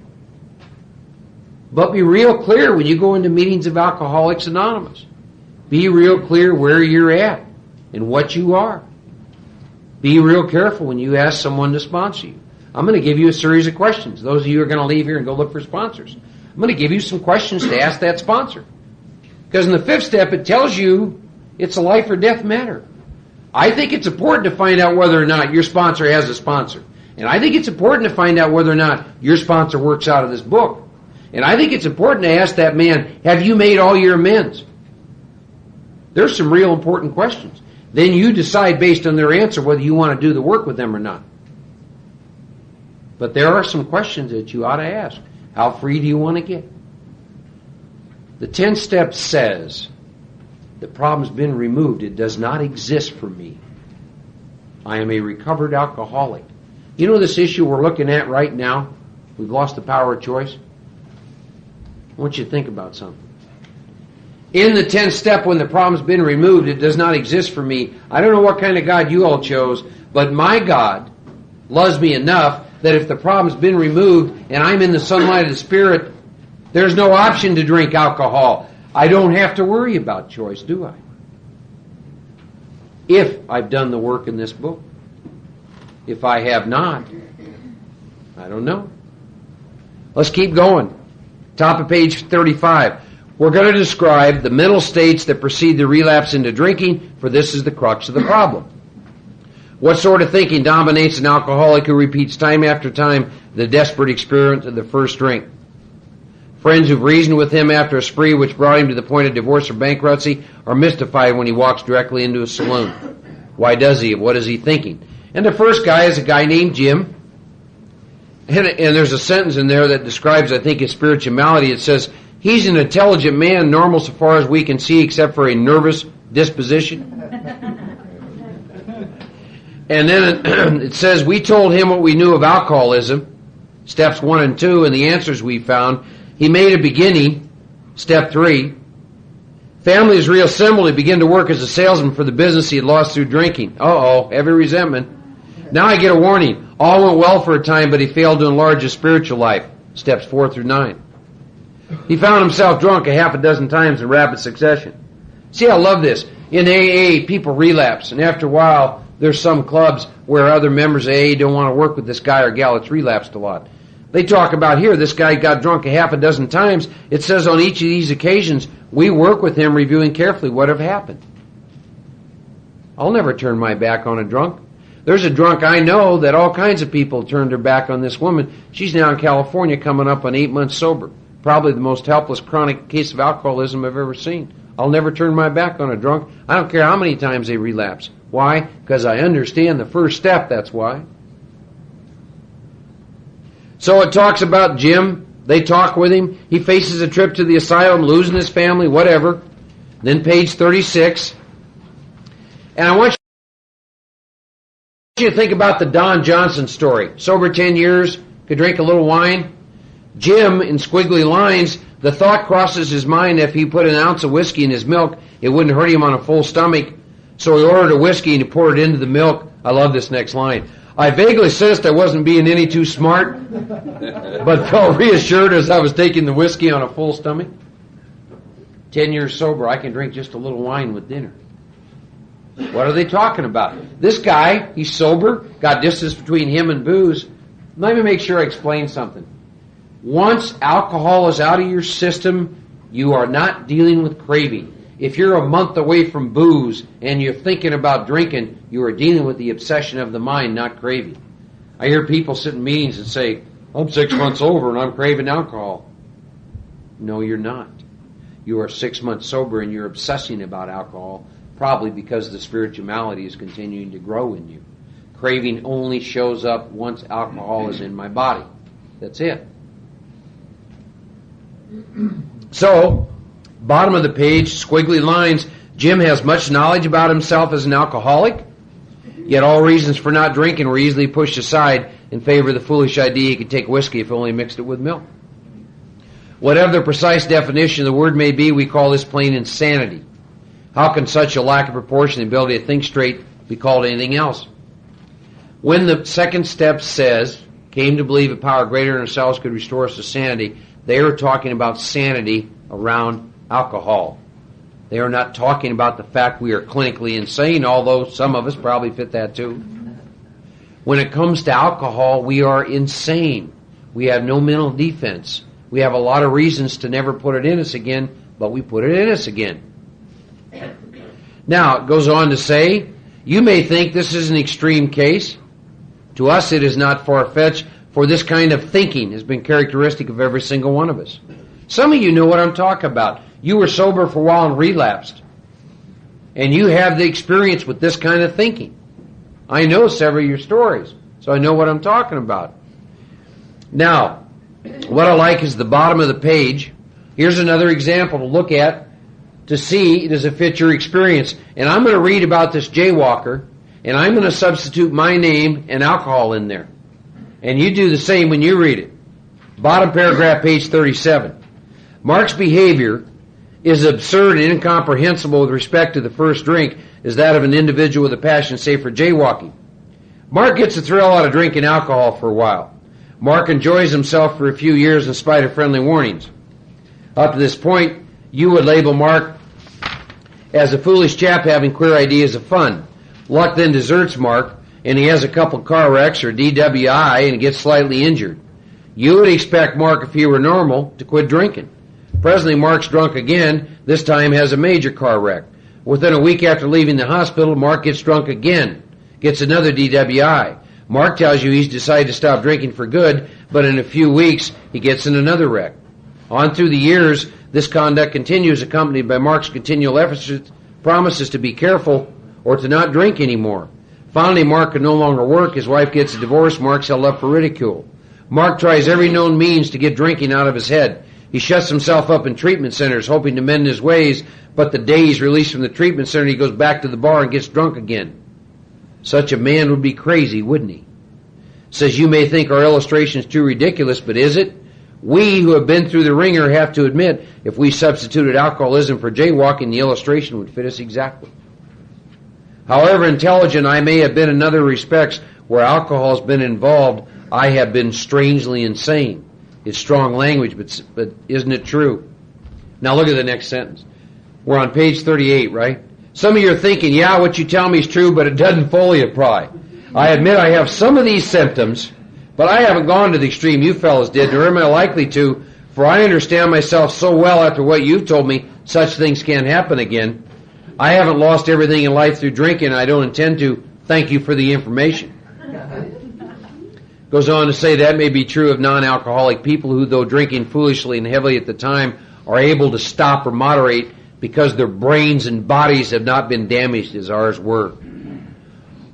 S1: But be real clear when you go into meetings of Alcoholics Anonymous. Be real clear where you're at and what you are. Be real careful when you ask someone to sponsor you. I'm going to give you a series of questions. Those of you who are going to leave here and go look for sponsors, I'm going to give you some questions to ask that sponsor. Because in the 5th step, it tells you it's a life or death matter. I think it's important to find out whether or not your sponsor has a sponsor. And I think it's important to find out whether or not your sponsor works out of this book. And I think it's important to ask that man, have you made all your amends? There's some real important questions. Then you decide based on their answer whether you want to do the work with them or not. But there are some questions that you ought to ask. How free do you want to get? The 10th step says, the problem's been removed. It does not exist for me. I am a recovered alcoholic. You know this issue we're looking at right now? We've lost the power of choice. I want you to think about something. In the 10th step, when the problem's been removed, it does not exist for me. I don't know what kind of God you all chose, but my God loves me enough that if the problem's been removed and I'm in the sunlight of the Spirit, there's no option to drink alcohol. I don't have to worry about choice, do I? If I've done the work in this book. If I have not, I don't know. Let's keep going. Top of page 35. We're going to describe the mental states that precede the relapse into drinking, for this is the crux of the problem. What sort of thinking dominates an alcoholic who repeats time after time the desperate experience of the first drink? Friends who've reasoned with him after a spree which brought him to the point of divorce or bankruptcy are mystified when he walks directly into a saloon. Why does he? What is he thinking? And the first guy is a guy named Jim. And there's a sentence in there that describes, I think, his spirituality. It says, he's an intelligent man, normal so far as we can see, except for a nervous disposition. And then it says, we told him what we knew of alcoholism, steps 1 and 2, and the answers we found. He made a beginning, step 3. Family is reassembled. He began to work as a salesman for the business he had lost through drinking. Heavy resentment. Now I get a warning. All went well for a time, but he failed to enlarge his spiritual life, steps 4 through 9. He found himself drunk a half a dozen times in rapid succession. See, I love this. In AA, people relapse, and after a while, there's some clubs where other members of AA don't want to work with this guy or gal that's relapsed a lot. They talk about here, this guy got drunk a half a dozen times. It says on each of these occasions, we work with him reviewing carefully what have happened. I'll never turn my back on a drunk. There's a drunk I know that all kinds of people turned their back on this woman. She's now in California coming up on 8 months sober. Probably the most helpless chronic case of alcoholism I've ever seen. I'll never turn my back on a drunk. I don't care how many times they relapse. Why? Because I understand the first step, that's why. So it talks about Jim. They talk with him. He faces a trip to the asylum, losing his family, whatever. Then page 36. And I want you to think about the Don Johnson story. Sober 10 years, could drink a little wine. Jim, in squiggly lines, the thought crosses his mind if he put an ounce of whiskey in his milk, it wouldn't hurt him on a full stomach. So he ordered a whiskey and he poured it into the milk. I love this next line. I vaguely sensed I wasn't being any too smart, but felt reassured as I was taking the whiskey on a full stomach. 10 years sober, I can drink just a little wine with dinner. What are they talking about? This guy, he's sober, got distance between him and booze. Let me make sure I explain something. Once alcohol is out of your system, you are not dealing with craving. If you're a month away from booze and you're thinking about drinking, you are dealing with the obsession of the mind, not craving. I hear people sit in meetings and say, I'm 6 months sober and I'm craving alcohol. No, you're not. You are 6 months sober and you're obsessing about alcohol, probably because the spirituality is continuing to grow in you. Craving only shows up once alcohol is in my body. That's it. So, bottom of the page, squiggly lines, Jim has much knowledge about himself as an alcoholic, yet all reasons for not drinking were easily pushed aside in favor of the foolish idea he could take whiskey if only mixed it with milk. Whatever the precise definition of the word may be, we call this plain insanity. How can such a lack of proportion and ability to think straight be called anything else? When the second step says, came to believe a power greater than ourselves could restore us to sanity, they are talking about sanity around alcohol. They are not talking about the fact we are clinically insane, although some of us probably fit that too. When it comes to alcohol, we are insane. We have no mental defense. We have a lot of reasons to never put it in us again, but we put it in us again. Now, it goes on to say, you may think this is an extreme case. To us, it is not far-fetched, for this kind of thinking has been characteristic of every single one of us. Some of you know what I'm talking about. You were sober for a while and relapsed. And you have the experience with this kind of thinking. I know several of your stories, so I know what I'm talking about. Now, what I like is the bottom of the page. Here's another example to look at to see does it fit your experience. And I'm going to read about this jaywalker, and I'm going to substitute my name and alcohol in there. And you do the same when you read it. Bottom paragraph, page 37. Mark's behavior is absurd and incomprehensible with respect to the first drink is that of an individual with a passion, say, for jaywalking. Mark gets a thrill out of drinking alcohol for a while. Mark enjoys himself for a few years in spite of friendly warnings. Up to this point, you would label Mark as a foolish chap having queer ideas of fun. Luck then deserts Mark, and he has a couple car wrecks or DWI and gets slightly injured. You would expect Mark, if he were normal, to quit drinking. Presently, Mark's drunk again, this time has a major car wreck. Within a week after leaving the hospital, Mark gets drunk again, gets another DWI. Mark tells you he's decided to stop drinking for good, but in a few weeks, he gets in another wreck. On through the years, this conduct continues, accompanied by Mark's continual efforts, promises to be careful or to not drink anymore. Finally, Mark can no longer work. His wife gets a divorce. Mark's held up for ridicule. Mark tries every known means to get drinking out of his head. He shuts himself up in treatment centers, hoping to mend his ways, but the day he's released from the treatment center, he goes back to the bar and gets drunk again. Such a man would be crazy, wouldn't he? Says, you may think our illustration is too ridiculous, but is it? We who have been through the ringer have to admit, if we substituted alcoholism for jaywalking, the illustration would fit us exactly. However intelligent I may have been in other respects where alcohol has been involved, I have been strangely insane. It's strong language, but isn't it true? Now look at the next sentence. We're on page 38, right? Some of you are thinking, yeah, what you tell me is true, but it doesn't fully apply. I admit I have some of these symptoms, but I haven't gone to the extreme you fellas did, nor am I likely to, for I understand myself so well after what you've told me, such things can't happen again. I haven't lost everything in life through drinking. I don't intend to. Thank you for the information. Goes on to say that may be true of non-alcoholic people who, though drinking foolishly and heavily at the time, are able to stop or moderate because their brains and bodies have not been damaged as ours were.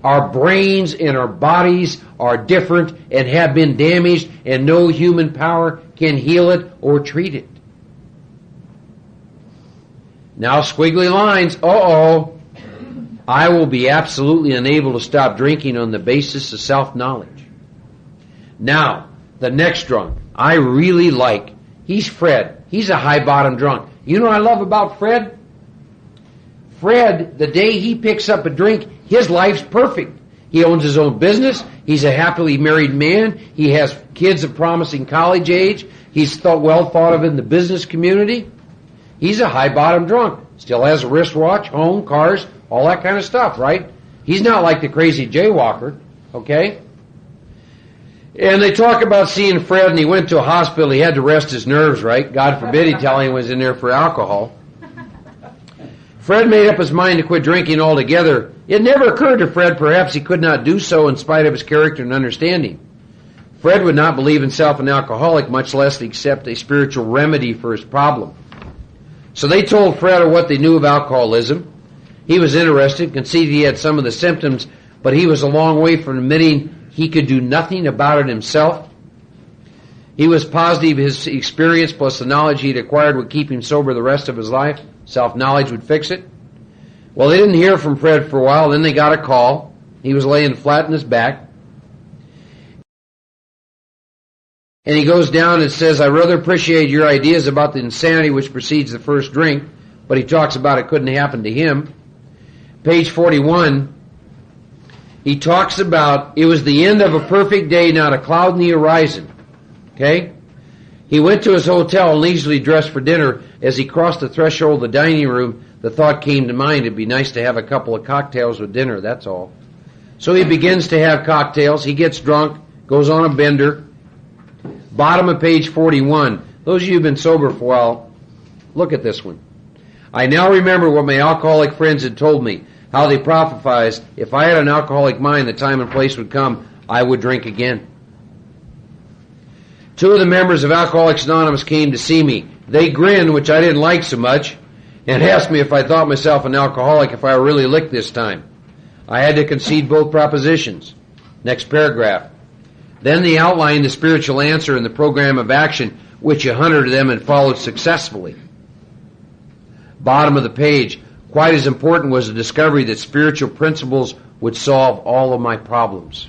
S1: Our brains and our bodies are different and have been damaged, and no human power can heal it or treat it. Now, squiggly lines, I will be absolutely unable to stop drinking on the basis of self-knowledge. Now, the next drunk, I really like. He's Fred. He's a high-bottom drunk. You know what I love about Fred? Fred, the day he picks up a drink, his life's perfect. He owns his own business. He's a happily married man. He has kids of promising college age. He's well thought of in the business community. He's a high-bottom drunk. Still has a wristwatch, home, cars, all that kind of stuff, right? He's not like the crazy jaywalker, okay? And they talk about seeing Fred, and he went to a hospital. He had to rest his nerves, right? God forbid he tell him he was in there for alcohol. Fred made up his mind to quit drinking altogether. It never occurred to Fred perhaps he could not do so in spite of his character and understanding. Fred would not believe himself an alcoholic, much less accept a spiritual remedy for his problem. So they told Fred of what they knew of alcoholism. He was interested, conceded he had some of the symptoms, but he was a long way from admitting he could do nothing about it himself. He was positive his experience plus the knowledge he'd acquired would keep him sober the rest of his life. Self-knowledge would fix it. Well, they didn't hear from Fred for a while. Then they got a call. He was laying flat on his back. And he goes down and says, I rather appreciate your ideas about the insanity which precedes the first drink, but he talks about it couldn't happen to him. Page 41, he talks about it was the end of a perfect day, not a cloud in the horizon. Okay? He went to his hotel and leisurely dressed for dinner. As he crossed the threshold of the dining room, the thought came to mind, it'd be nice to have a couple of cocktails with dinner, that's all. So he begins to have cocktails. He gets drunk, goes on a bender. Bottom of page 41. Those of you who've been sober for a while, look at this one. I now remember what my alcoholic friends had told me, how they prophesized, if I had an alcoholic mind, the time and place would come, I would drink again. Two of the members of Alcoholics Anonymous came to see me. They grinned, which I didn't like so much, and asked me if I thought myself an alcoholic if I were really licked this time. I had to concede both propositions. Next paragraph. Then they outlined the spiritual answer and the program of action, which 100 of them had followed successfully. Bottom of the page. Quite as important was the discovery that spiritual principles would solve all of my problems.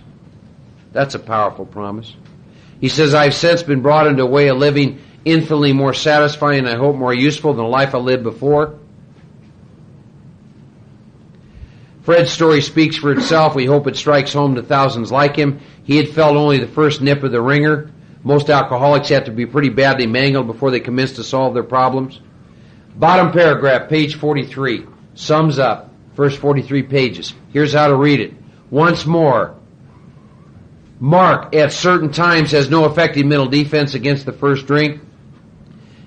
S1: That's a powerful promise. He says, I've since been brought into a way of living infinitely more satisfying and I hope more useful than the life I lived before. Fred's story speaks for itself. We hope it strikes home to thousands like him. He had felt only the first nip of the ringer. Most alcoholics have to be pretty badly mangled before they commence to solve their problems. Bottom paragraph, page 43, sums up first 43 pages. Here's how to read it. Once more, Mark at certain times has no effective mental defense against the first drink.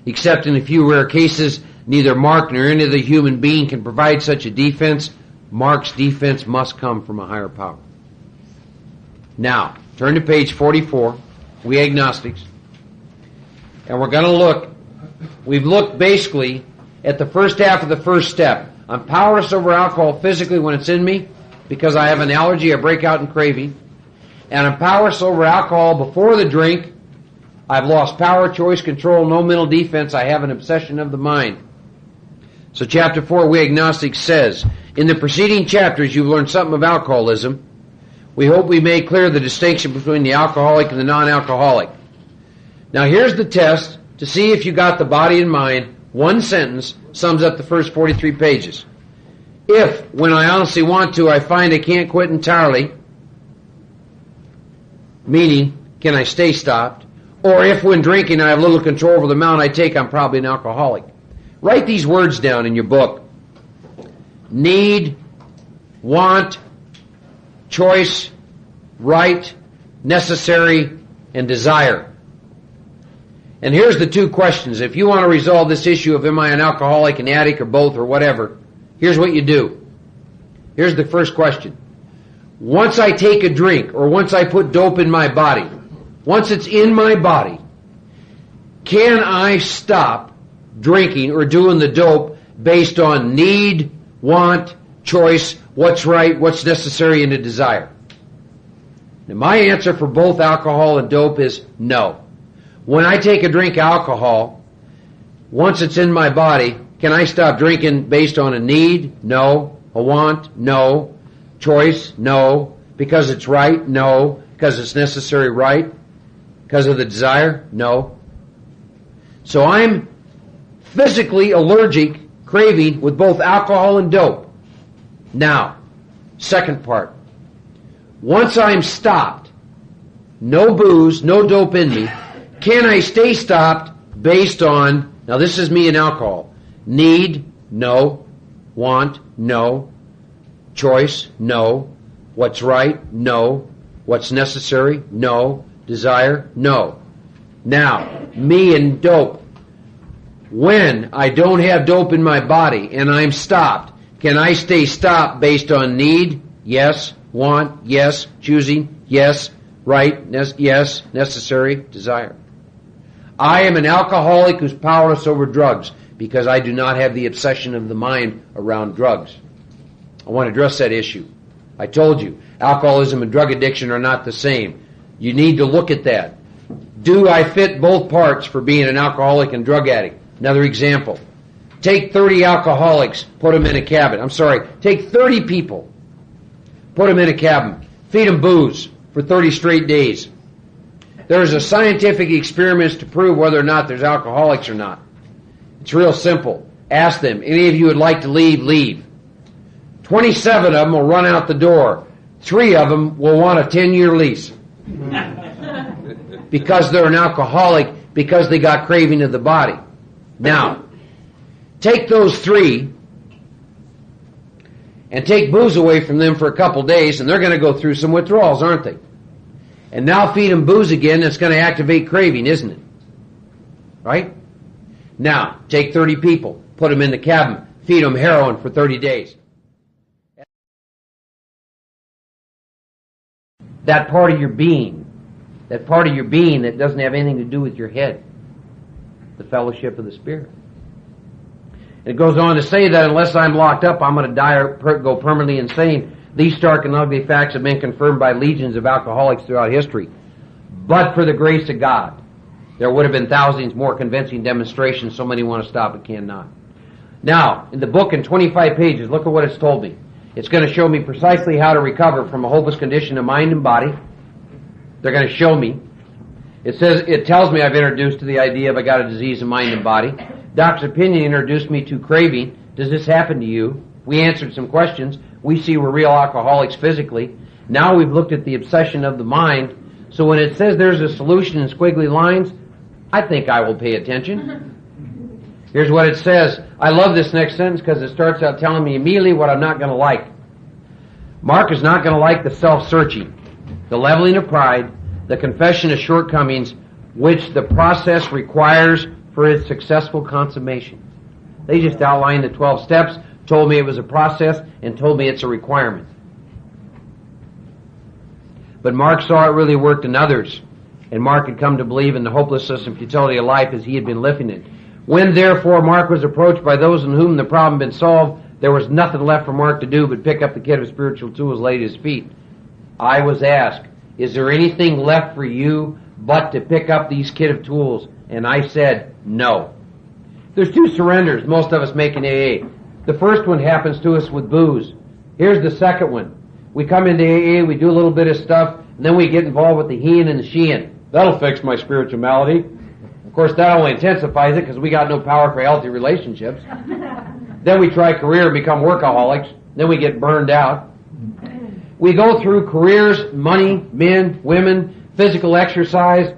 S1: Except in a few rare cases, neither Mark nor any other human being can provide such a defense. Mark's defense must come from a higher power. Now, turn to page 44, we agnostics, and we're going to look. We've looked basically at the first half of the first step. I'm powerless over alcohol physically when it's in me because I have an allergy, I break out in craving. And I'm powerless over alcohol before the drink. I've lost power, choice, control, no mental defense. I have an obsession of the mind. So chapter 4, We Agnostics says, in the preceding chapters you've learned something of alcoholism. We hope we made clear the distinction between the alcoholic and the non-alcoholic. Now here's the test to see if you got the body and mind. One sentence sums up the first 43 pages. If, when I honestly want to, I find I can't quit entirely, meaning, can I stay stopped? Or if when drinking I have little control over the amount I take, I'm probably an alcoholic. Write these words down in your book. Need, want, choice, right, necessary, and desire. And here's the two questions. If you want to resolve this issue of am I an alcoholic, an addict, or both, or whatever, here's what you do. Here's the first question. Once I take a drink, or once I put dope in my body, once it's in my body, can I stop drinking or doing the dope based on need, want, choice, what's right, what's necessary, and a desire? Now, my answer for both alcohol and dope is no. When I take a drink of alcohol, once it's in my body, can I stop drinking based on a need? No. A want? No. Choice? No. Because it's right? No. Because it's necessary? Right? Because of the desire? No. So I'm physically allergic, craving with both alcohol and dope. Now, second part. Once I'm stopped, no booze, no dope in me, can I stay stopped based on, now this is me and alcohol, Need? No. Want? No. Choice? No. What's right? No. What's necessary? No. Desire? No. Now, me and dope. When I don't have dope in my body and I'm stopped, can I stay stopped based on need? Yes. Want? Yes. Choosing? Yes. Right? Yes. Necessary? Desire. I am an alcoholic who's powerless over drugs because I do not have the obsession of the mind around drugs. I want to address that issue. I told you, alcoholism and drug addiction are not the same. You need to look at that. Do I fit both parts for being an alcoholic and drug addict? Another example. Take 30 alcoholics, put them in a cabin. Take 30 people, put them in a cabin, feed them booze for 30 straight days. There's a scientific experiment to prove whether or not there's alcoholics or not. It's real simple. Ask them, any of you would like to leave, leave. 27 of them will run out the door. 3 of them will want a 10-year lease. Because they're an alcoholic, because they got craving of the body. Now, take those 3 and take booze away from them for a couple days, and they're going to go through some withdrawals, aren't they? And now feed them booze again, it's going to activate craving, isn't it? Right? Now, take 30 people, put them in the cabin, feed them heroin for 30 days. That part of your being that doesn't have anything to do with your head, the fellowship of the Spirit. It goes on to say that unless I'm locked up, I'm going to die or go permanently insane. These stark and ugly facts have been confirmed by legions of alcoholics throughout history. But for the grace of God, there would have been thousands more convincing demonstrations. So many want to stop but cannot. Now, in the book in 25 pages, look at what it's told me. It's going to show me precisely how to recover from a hopeless condition of mind and body. They're going to show me. It tells me I've introduced to the idea of I got a disease of mind and body. Doctor's opinion introduced me to craving. Does this happen to you? We answered some questions. We see we're real alcoholics physically. Now we've looked at the obsession of the mind. So when it says there's a solution in squiggly lines, I think I will pay attention. Here's what it says. I love this next sentence because it starts out telling me immediately what I'm not going to like. Mark is not going to like the self-searching, the leveling of pride, the confession of shortcomings, which the process requires for its successful consummation. They just outlined the 12 steps, told me it was a process, and told me it's a requirement. But Mark saw it really worked in others, and Mark had come to believe in the hopelessness and futility of life as he had been living it. When, therefore, Mark was approached by those in whom the problem had been solved, there was nothing left for Mark to do but pick up the kit of spiritual tools laid at his feet. I was asked, is there anything left for you but to pick up these kit of tools? And I said, no. There's 2 surrenders most of us make in AA. The first one happens to us with booze. Here's the second one. We come into AA, we do a little bit of stuff, and then we get involved with the heing and the sheeing. That'll fix my spiritual malady. Of course, that only intensifies it because we got no power for healthy relationships. Then we try career and become workaholics. Then we get burned out. We go through careers, money, men, women, physical exercise,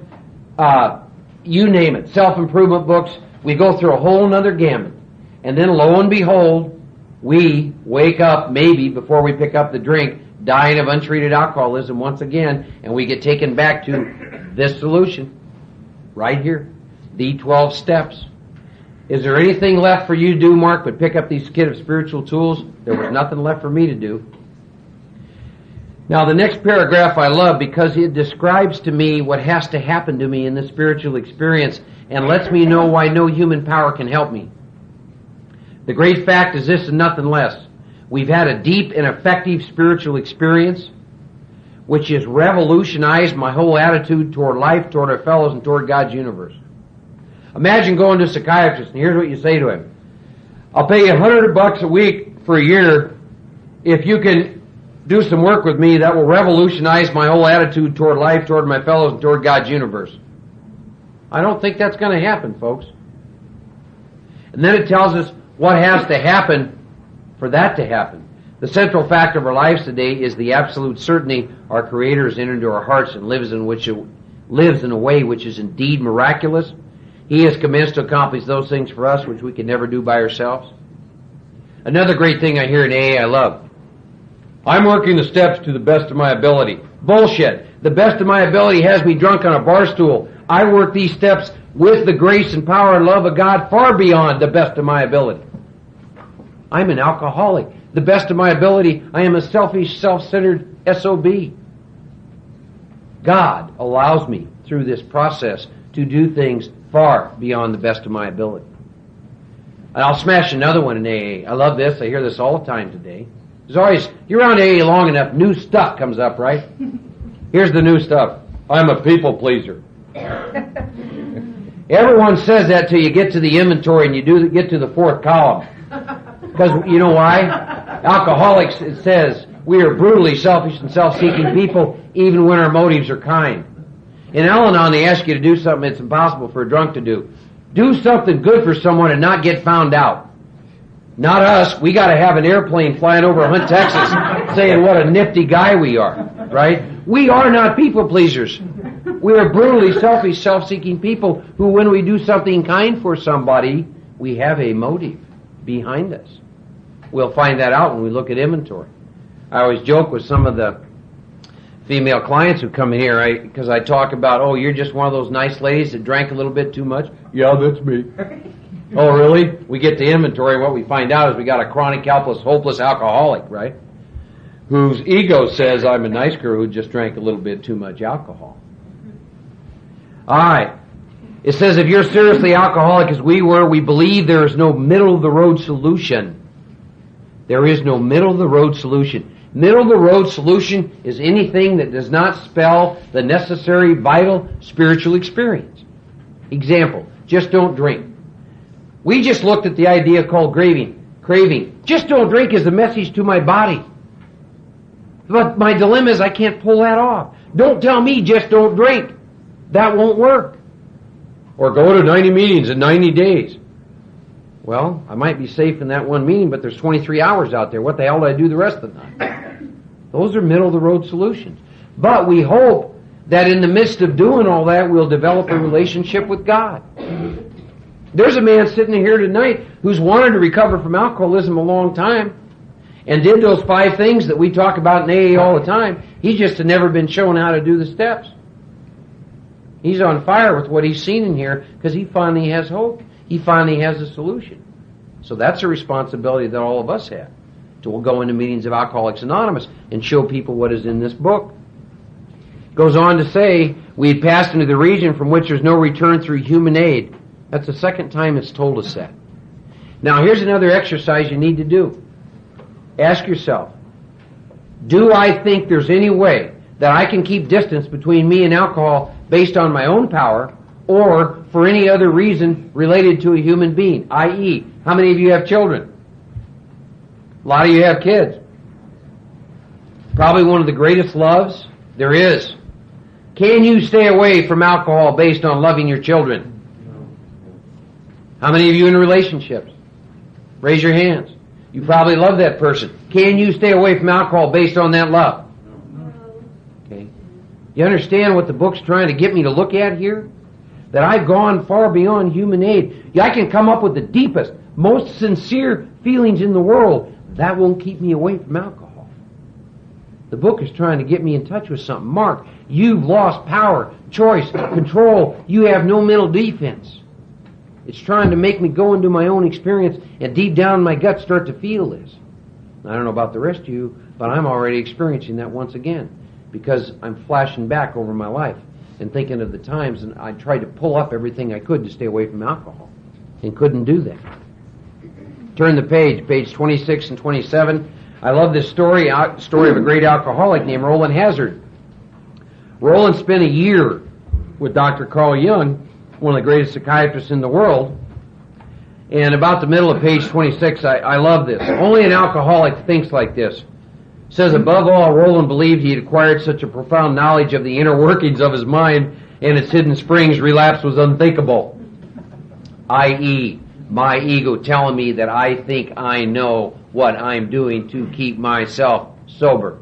S1: you name it, self-improvement books. We go through a whole nother gamut. And then lo and behold, we wake up maybe before we pick up the drink, dying of untreated alcoholism once again, and we get taken back to this solution right here, the 12 steps. Is there anything left for you to do, Mark, but pick up these kit of spiritual tools? There was nothing left for me to do. Now, the next paragraph I love because it describes to me what has to happen to me in this spiritual experience and lets me know why no human power can help me. The great fact is this and nothing less. We've had a deep and effective spiritual experience which has revolutionized my whole attitude toward life, toward our fellows, and toward God's universe. Imagine going to a psychiatrist and here's what you say to him. I'll pay you $100 a week for a year if you can do some work with me that will revolutionize my whole attitude toward life, toward my fellows, and toward God's universe. I don't think that's going to happen, folks. And then it tells us what has to happen for that to happen. The central fact of our lives today is the absolute certainty our Creator has entered into our hearts and lives in a way which is indeed miraculous. He has commenced to accomplish those things for us which we can never do by ourselves. Another great thing I hear in AA I love. I'm working the steps to the best of my ability. Bullshit. The best of my ability has me drunk on a bar stool. I work these steps with the grace and power and love of God far beyond the best of my ability. I'm an alcoholic. The best of my ability, I am a selfish, self-centered SOB. God allows me through this process to do things far beyond the best of my ability. And I'll smash another one in AA. I love this. I hear this all the time today. There's always, you're around AA long enough, new stuff comes up, right? Here's the new stuff. I'm a people pleaser. Everyone says that till you get to the inventory and you get to the fourth column. Because you know why? Alcoholics, it says, we are brutally selfish and self-seeking people even when our motives are kind. In Al-Anon, they ask you to do something it's impossible for a drunk to do. Do something good for someone and not get found out. Not us. We got to have an airplane flying over Hunt, Texas, saying what a nifty guy we are, right? We are not people pleasers. We are brutally selfish, self-seeking people who, when we do something kind for somebody, we have a motive behind us. We'll find that out when we look at inventory. I always joke with some of the female clients who come in here, because I talk about, oh, you're just one of those nice ladies that drank a little bit too much. Yeah, that's me. Oh, really? We get to inventory, and what we find out is we got a chronic, helpless, hopeless alcoholic, right? Whose ego says, I'm a nice girl who just drank a little bit too much alcohol. All right. It says, if you're seriously alcoholic as we were, we believe there is no middle-of-the-road solution. There is no middle-of-the-road solution. Middle-of-the-road solution is anything that does not spell the necessary, vital, spiritual experience. Example, just don't drink. We just looked at the idea called craving. Just don't drink is the message to my body. But my dilemma is I can't pull that off. Don't tell me just don't drink. That won't work. Or go to 90 meetings in 90 days. Well, I might be safe in that one meeting, but there's 23 hours out there. What the hell do I do the rest of the night? Those are middle-of-the-road solutions. But we hope that in the midst of doing all that, we'll develop a relationship with God. There's a man sitting here tonight who's wanted to recover from alcoholism a long time and did those 5 things that we talk about in AA all the time. He just had never been shown how to do the steps. He's on fire with what he's seen in here because he finally has hope. He finally has a solution. So that's a responsibility that all of us have. To go into meetings of Alcoholics Anonymous and show people what is in this book. It goes on to say, we had passed into the region from which there's no return through human aid. That's the second time it's told us that. Now here's another exercise you need to do. Ask yourself, do I think there's any way that I can keep distance between me and alcohol based on my own power or for any other reason related to a human being? I.e., how many of you have children? A lot of you have kids. Probably one of the greatest loves there is. Can you stay away from alcohol based on loving your children? How many of you in relationships? Raise your hands. You probably love that person. Can you stay away from alcohol based on that love? Okay. You understand what the book's trying to get me to look at here? That I've gone far beyond human aid. I can come up with the deepest, most sincere feelings in the world. That won't keep me away from alcohol. The book is trying to get me in touch with something. Mark, you've lost power, choice, control. You have no mental defense. It's trying to make me go into my own experience and deep down in my gut start to feel this. I don't know about the rest of you, but I'm already experiencing that once again because I'm flashing back over my life and thinking of the times, and I tried to pull up everything I could to stay away from alcohol and couldn't do that. Turn the page 26 and 27. I love this story of a great alcoholic named Roland Hazard. Roland spent a year with Dr. Carl Jung, one of the greatest psychiatrists in the world. And about the middle of page 26, I love this. Only an alcoholic thinks like this. It says, above all, Roland believed he had acquired such a profound knowledge of the inner workings of his mind and its hidden springs, relapse was unthinkable. I.e., my ego telling me that I think I know what I'm doing to keep myself sober.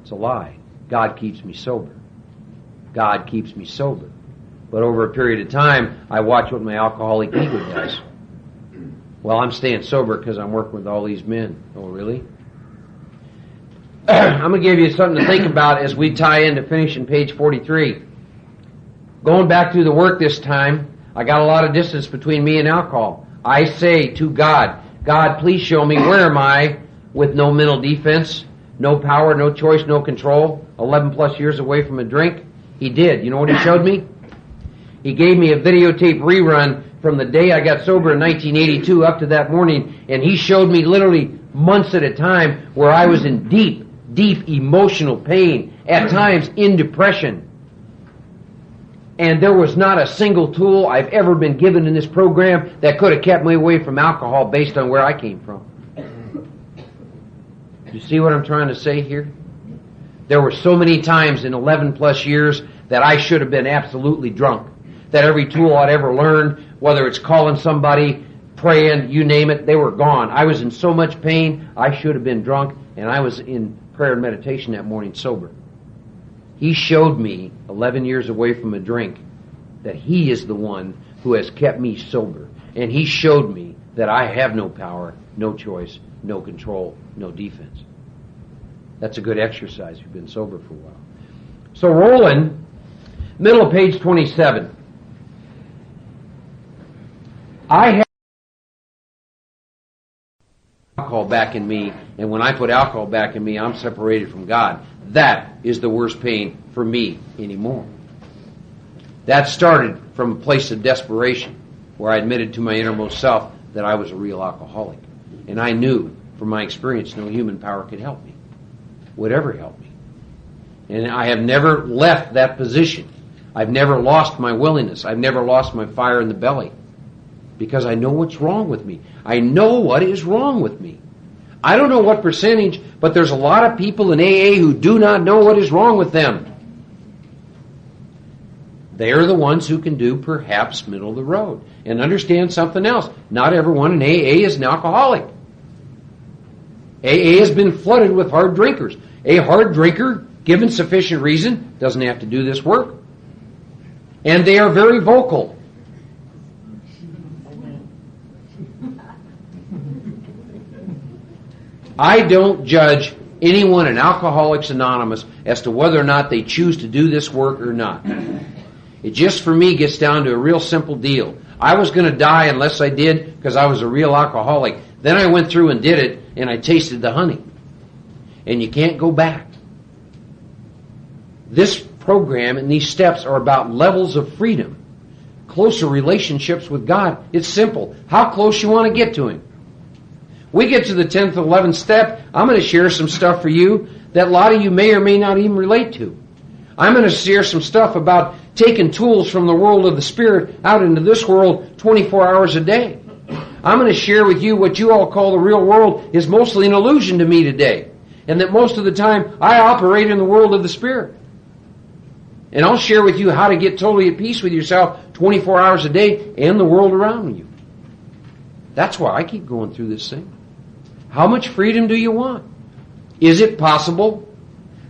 S1: It's a lie. God keeps me sober. God keeps me sober. But over a period of time, I watch what my alcoholic ego does. Well, I'm staying sober because I'm working with all these men. Oh, really? I'm going to give you something to think about as we tie into finishing page 43. Going back through the work this time, I got a lot of distance between me and alcohol. I say to God, God, please show me where am I with no mental defense, no power, no choice, no control, 11 plus years away from a drink. He did. You know what he showed me? He gave me a videotape rerun from the day I got sober in 1982 up to that morning, and he showed me literally months at a time where I was in deep emotional pain, at times in depression. And there was not a single tool I've ever been given in this program that could have kept me away from alcohol based on where I came from. You see what I'm trying to say here? There were so many times in 11 plus years that I should have been absolutely drunk. That every tool I'd ever learned, whether it's calling somebody, praying, you name it, they were gone. I was in so much pain, I should have been drunk, and I was in prayer and meditation that morning sober. He showed me, 11 years away from a drink, that He is the one who has kept me sober. And He showed me that I have no power, no choice, no control, no defense. That's a good exercise if you've been sober for a while. So rolling, middle of page 27. I have alcohol back in me, and when I put alcohol back in me, I'm separated from God. That is the worst pain for me anymore. That started from a place of desperation, where I admitted to my innermost self that I was a real alcoholic. And I knew, from my experience, no human power could help me, would ever help me. And I have never left that position. I've never lost my willingness. I've never lost my fire in the belly. Because I know what's wrong with me. I know what is wrong with me. I don't know what percentage, but there's a lot of people in AA who do not know what is wrong with them. They're the ones who can do perhaps middle of the road. And understand something else. Not everyone in AA is an alcoholic. AA has been flooded with hard drinkers. A hard drinker, given sufficient reason, doesn't have to do this work. And they are very vocal. I don't judge anyone in Alcoholics Anonymous as to whether or not they choose to do this work or not. It just, for me, gets down to a real simple deal. I was going to die unless I did because I was a real alcoholic. Then I went through and did it, and I tasted the honey. And you can't go back. This program and these steps are about levels of freedom, closer relationships with God. It's simple. How close you want to get to Him. We get to the 10th, 11th step, I'm going to share some stuff for you that a lot of you may or may not even relate to. I'm going to share some stuff about taking tools from the world of the Spirit out into this world 24 hours a day. I'm going to share with you what you all call the real world is mostly an illusion to me today. And that most of the time I operate in the world of the Spirit. And I'll share with you how to get totally at peace with yourself 24 hours a day and the world around you. That's why I keep going through this thing. How much freedom do you want? Is it possible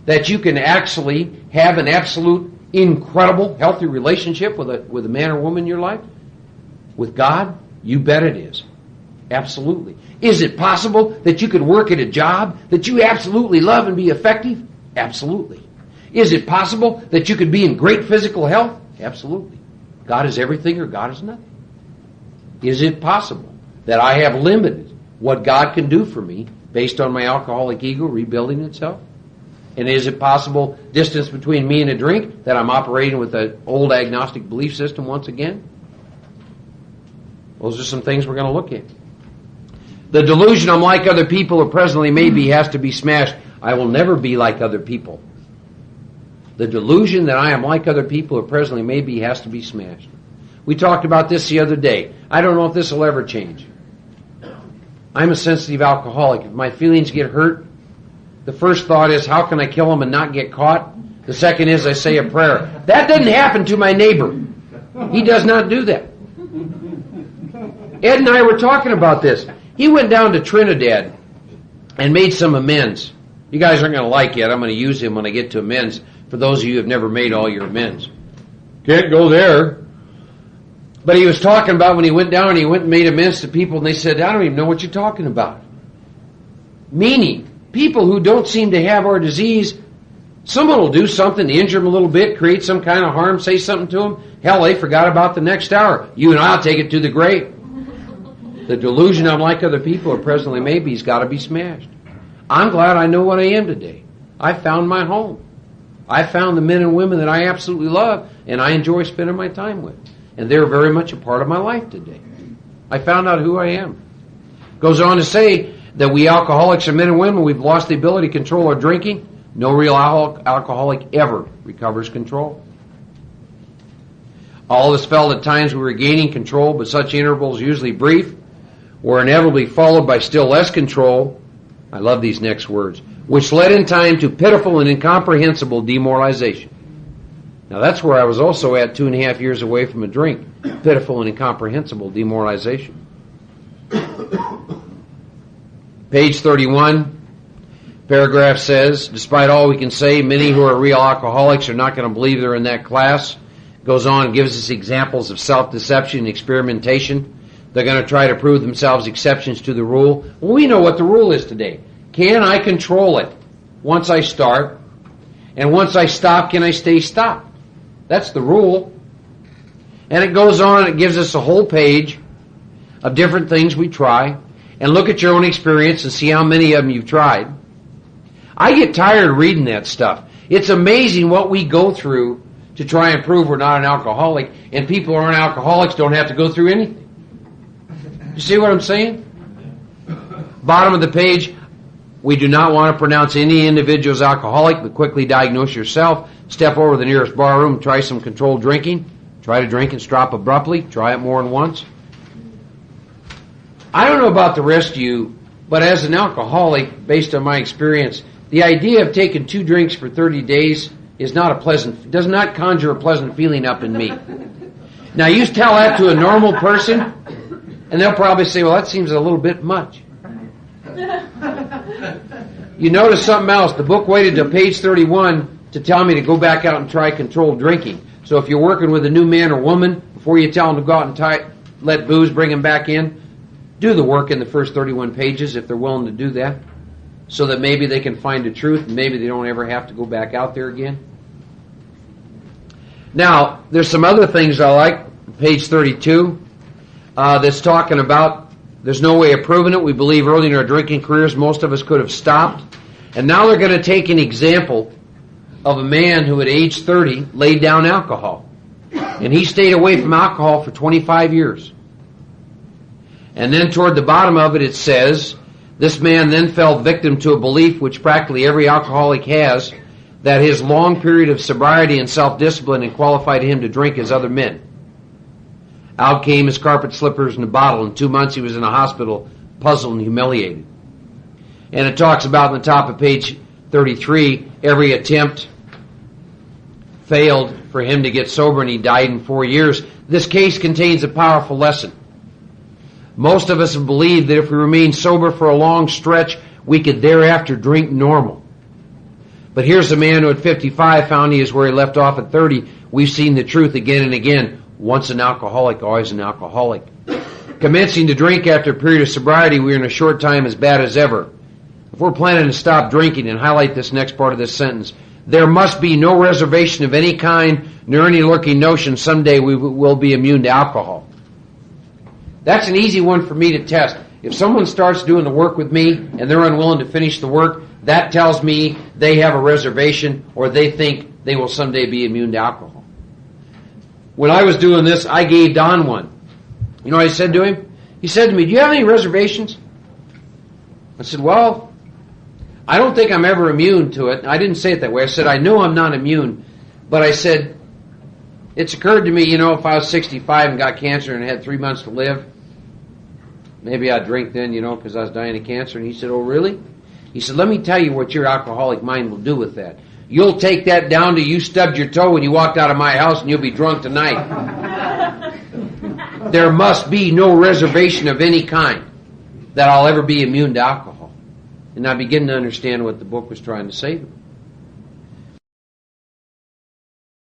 S1: that you can actually have an absolute, incredible, healthy relationship with a man or woman in your life? With God? You bet it is. Absolutely. Is it possible that you could work at a job that you absolutely love and be effective? Absolutely. Is it possible that you could be in great physical health? Absolutely. God is everything or God is nothing. Is it possible that I have limited what God can do for me based on my alcoholic ego rebuilding itself? And is it possible, distance between me and a drink, that I'm operating with an old agnostic belief system once again? Those are some things we're going to look at. The delusion I'm like other people or presently may be has to be smashed. I will never be like other people. The delusion that I am like other people or presently may be has to be smashed. We talked about this the other day. I don't know if this will ever change. I'm a sensitive alcoholic. If my feelings get hurt, the first thought is, how can I kill them and not get caught? The second is, I say a prayer. That doesn't happen to my neighbor. He does not do that. Ed and I were talking about this. He went down to Trinidad and made some amends. You guys aren't going to like it. I'm going to use him when I get to amends for those of you who have never made all your amends. Can't go there. But he was talking about when he went down, he went and made amends to people, and they said, I don't even know what you're talking about. Meaning, people who don't seem to have our disease, someone will do something to injure them a little bit, create some kind of harm, say something to them. Hell, they forgot about the next hour. You and I'll take it to the grave. The delusion I'm like other people, or presently maybe, has got to be smashed. I'm glad I know what I am today. I found my home. I found the men and women that I absolutely love and I enjoy spending my time with. And they're very much a part of my life today. I found out who I am. Goes on to say that we alcoholics are men and women, we've lost the ability to control our drinking. No real alcoholic ever recovers control. All of us felt at times we were gaining control, but such intervals, usually brief, were inevitably followed by still less control. I love these next words. Which led in time to pitiful and incomprehensible demoralization. Now that's where I was also at 2.5 years away from a drink. Pitiful and incomprehensible demoralization. Page 31, paragraph says, despite all we can say, many who are real alcoholics are not going to believe they're in that class. Goes on and gives us examples of self-deception and experimentation. They're going to try to prove themselves exceptions to the rule. Well, we know what the rule is today. Can I control it once I start? And once I stop, can I stay stopped? That's the rule. And it goes on, it gives us a whole page of different things we try. And look at your own experience and see how many of them you've tried. I get tired of reading that stuff. It's amazing what we go through to try and prove we're not an alcoholic, and people who aren't alcoholics don't have to go through anything. You see what I'm saying? Bottom of the page, we do not want to pronounce any individual as alcoholic, but quickly diagnose yourself. Step over to the nearest bar room, try some controlled drinking. Try to drink and stop abruptly. Try it more than once. I don't know about the rest of you, but as an alcoholic, based on my experience, the idea of taking 2 drinks for 30 days is does not conjure a pleasant feeling up in me. Now you tell that to a normal person, and they'll probably say, well, that seems a little bit much. You notice something else. The book waited till page 31 to tell me to go back out and try controlled drinking. So if you're working with a new man or woman, before you tell them to go out and let booze bring them back in, do the work in the first 31 pages if they're willing to do that, so that maybe they can find the truth and maybe they don't ever have to go back out there again. Now, there's some other things I like. Page 32, that's talking about there's no way of proving it. We believe early in our drinking careers most of us could have stopped. And now they're going to take an example of a man who at age 30 laid down alcohol. And he stayed away from alcohol for 25 years. And then toward the bottom of it, it says, this man then fell victim to a belief which practically every alcoholic has, that his long period of sobriety and self-discipline had qualified him to drink as other men. Out came his carpet slippers and a bottle. In 2 months he was in a hospital, puzzled and humiliated. And it talks about on the top of page 33, every attempt failed for him to get sober, and he died in 4 years. This case contains a powerful lesson. Most of us have believed that if we remain sober for a long stretch, we could thereafter drink normal. But here's a man who at 55 found he is where he left off at 30. We've seen the truth again and again. Once an alcoholic, always an alcoholic. Commencing to drink after a period of sobriety, we are in a short time as bad as ever. If we're planning to stop drinking, and highlight this next part of this sentence, there must be no reservation of any kind, nor any lurking notion someday we will be immune to alcohol. That's an easy one for me to test. If someone starts doing the work with me and they're unwilling to finish the work, that tells me they have a reservation or they think they will someday be immune to alcohol. When I was doing this, I gave Don one. You know what I said to him? He said to me, do you have any reservations? I said, well, I don't think I'm ever immune to it. I didn't say it that way. I said, I know I'm not immune. But I said, it's occurred to me, if I was 65 and got cancer and had 3 months to live, maybe I'd drink then, because I was dying of cancer. And he said, oh, really? He said, let me tell you what your alcoholic mind will do with that. You'll take that down to you stubbed your toe when you walked out of my house and you'll be drunk tonight. There must be no reservation of any kind that I'll ever be immune to alcohol. And I begin to understand what the book was trying to say to me.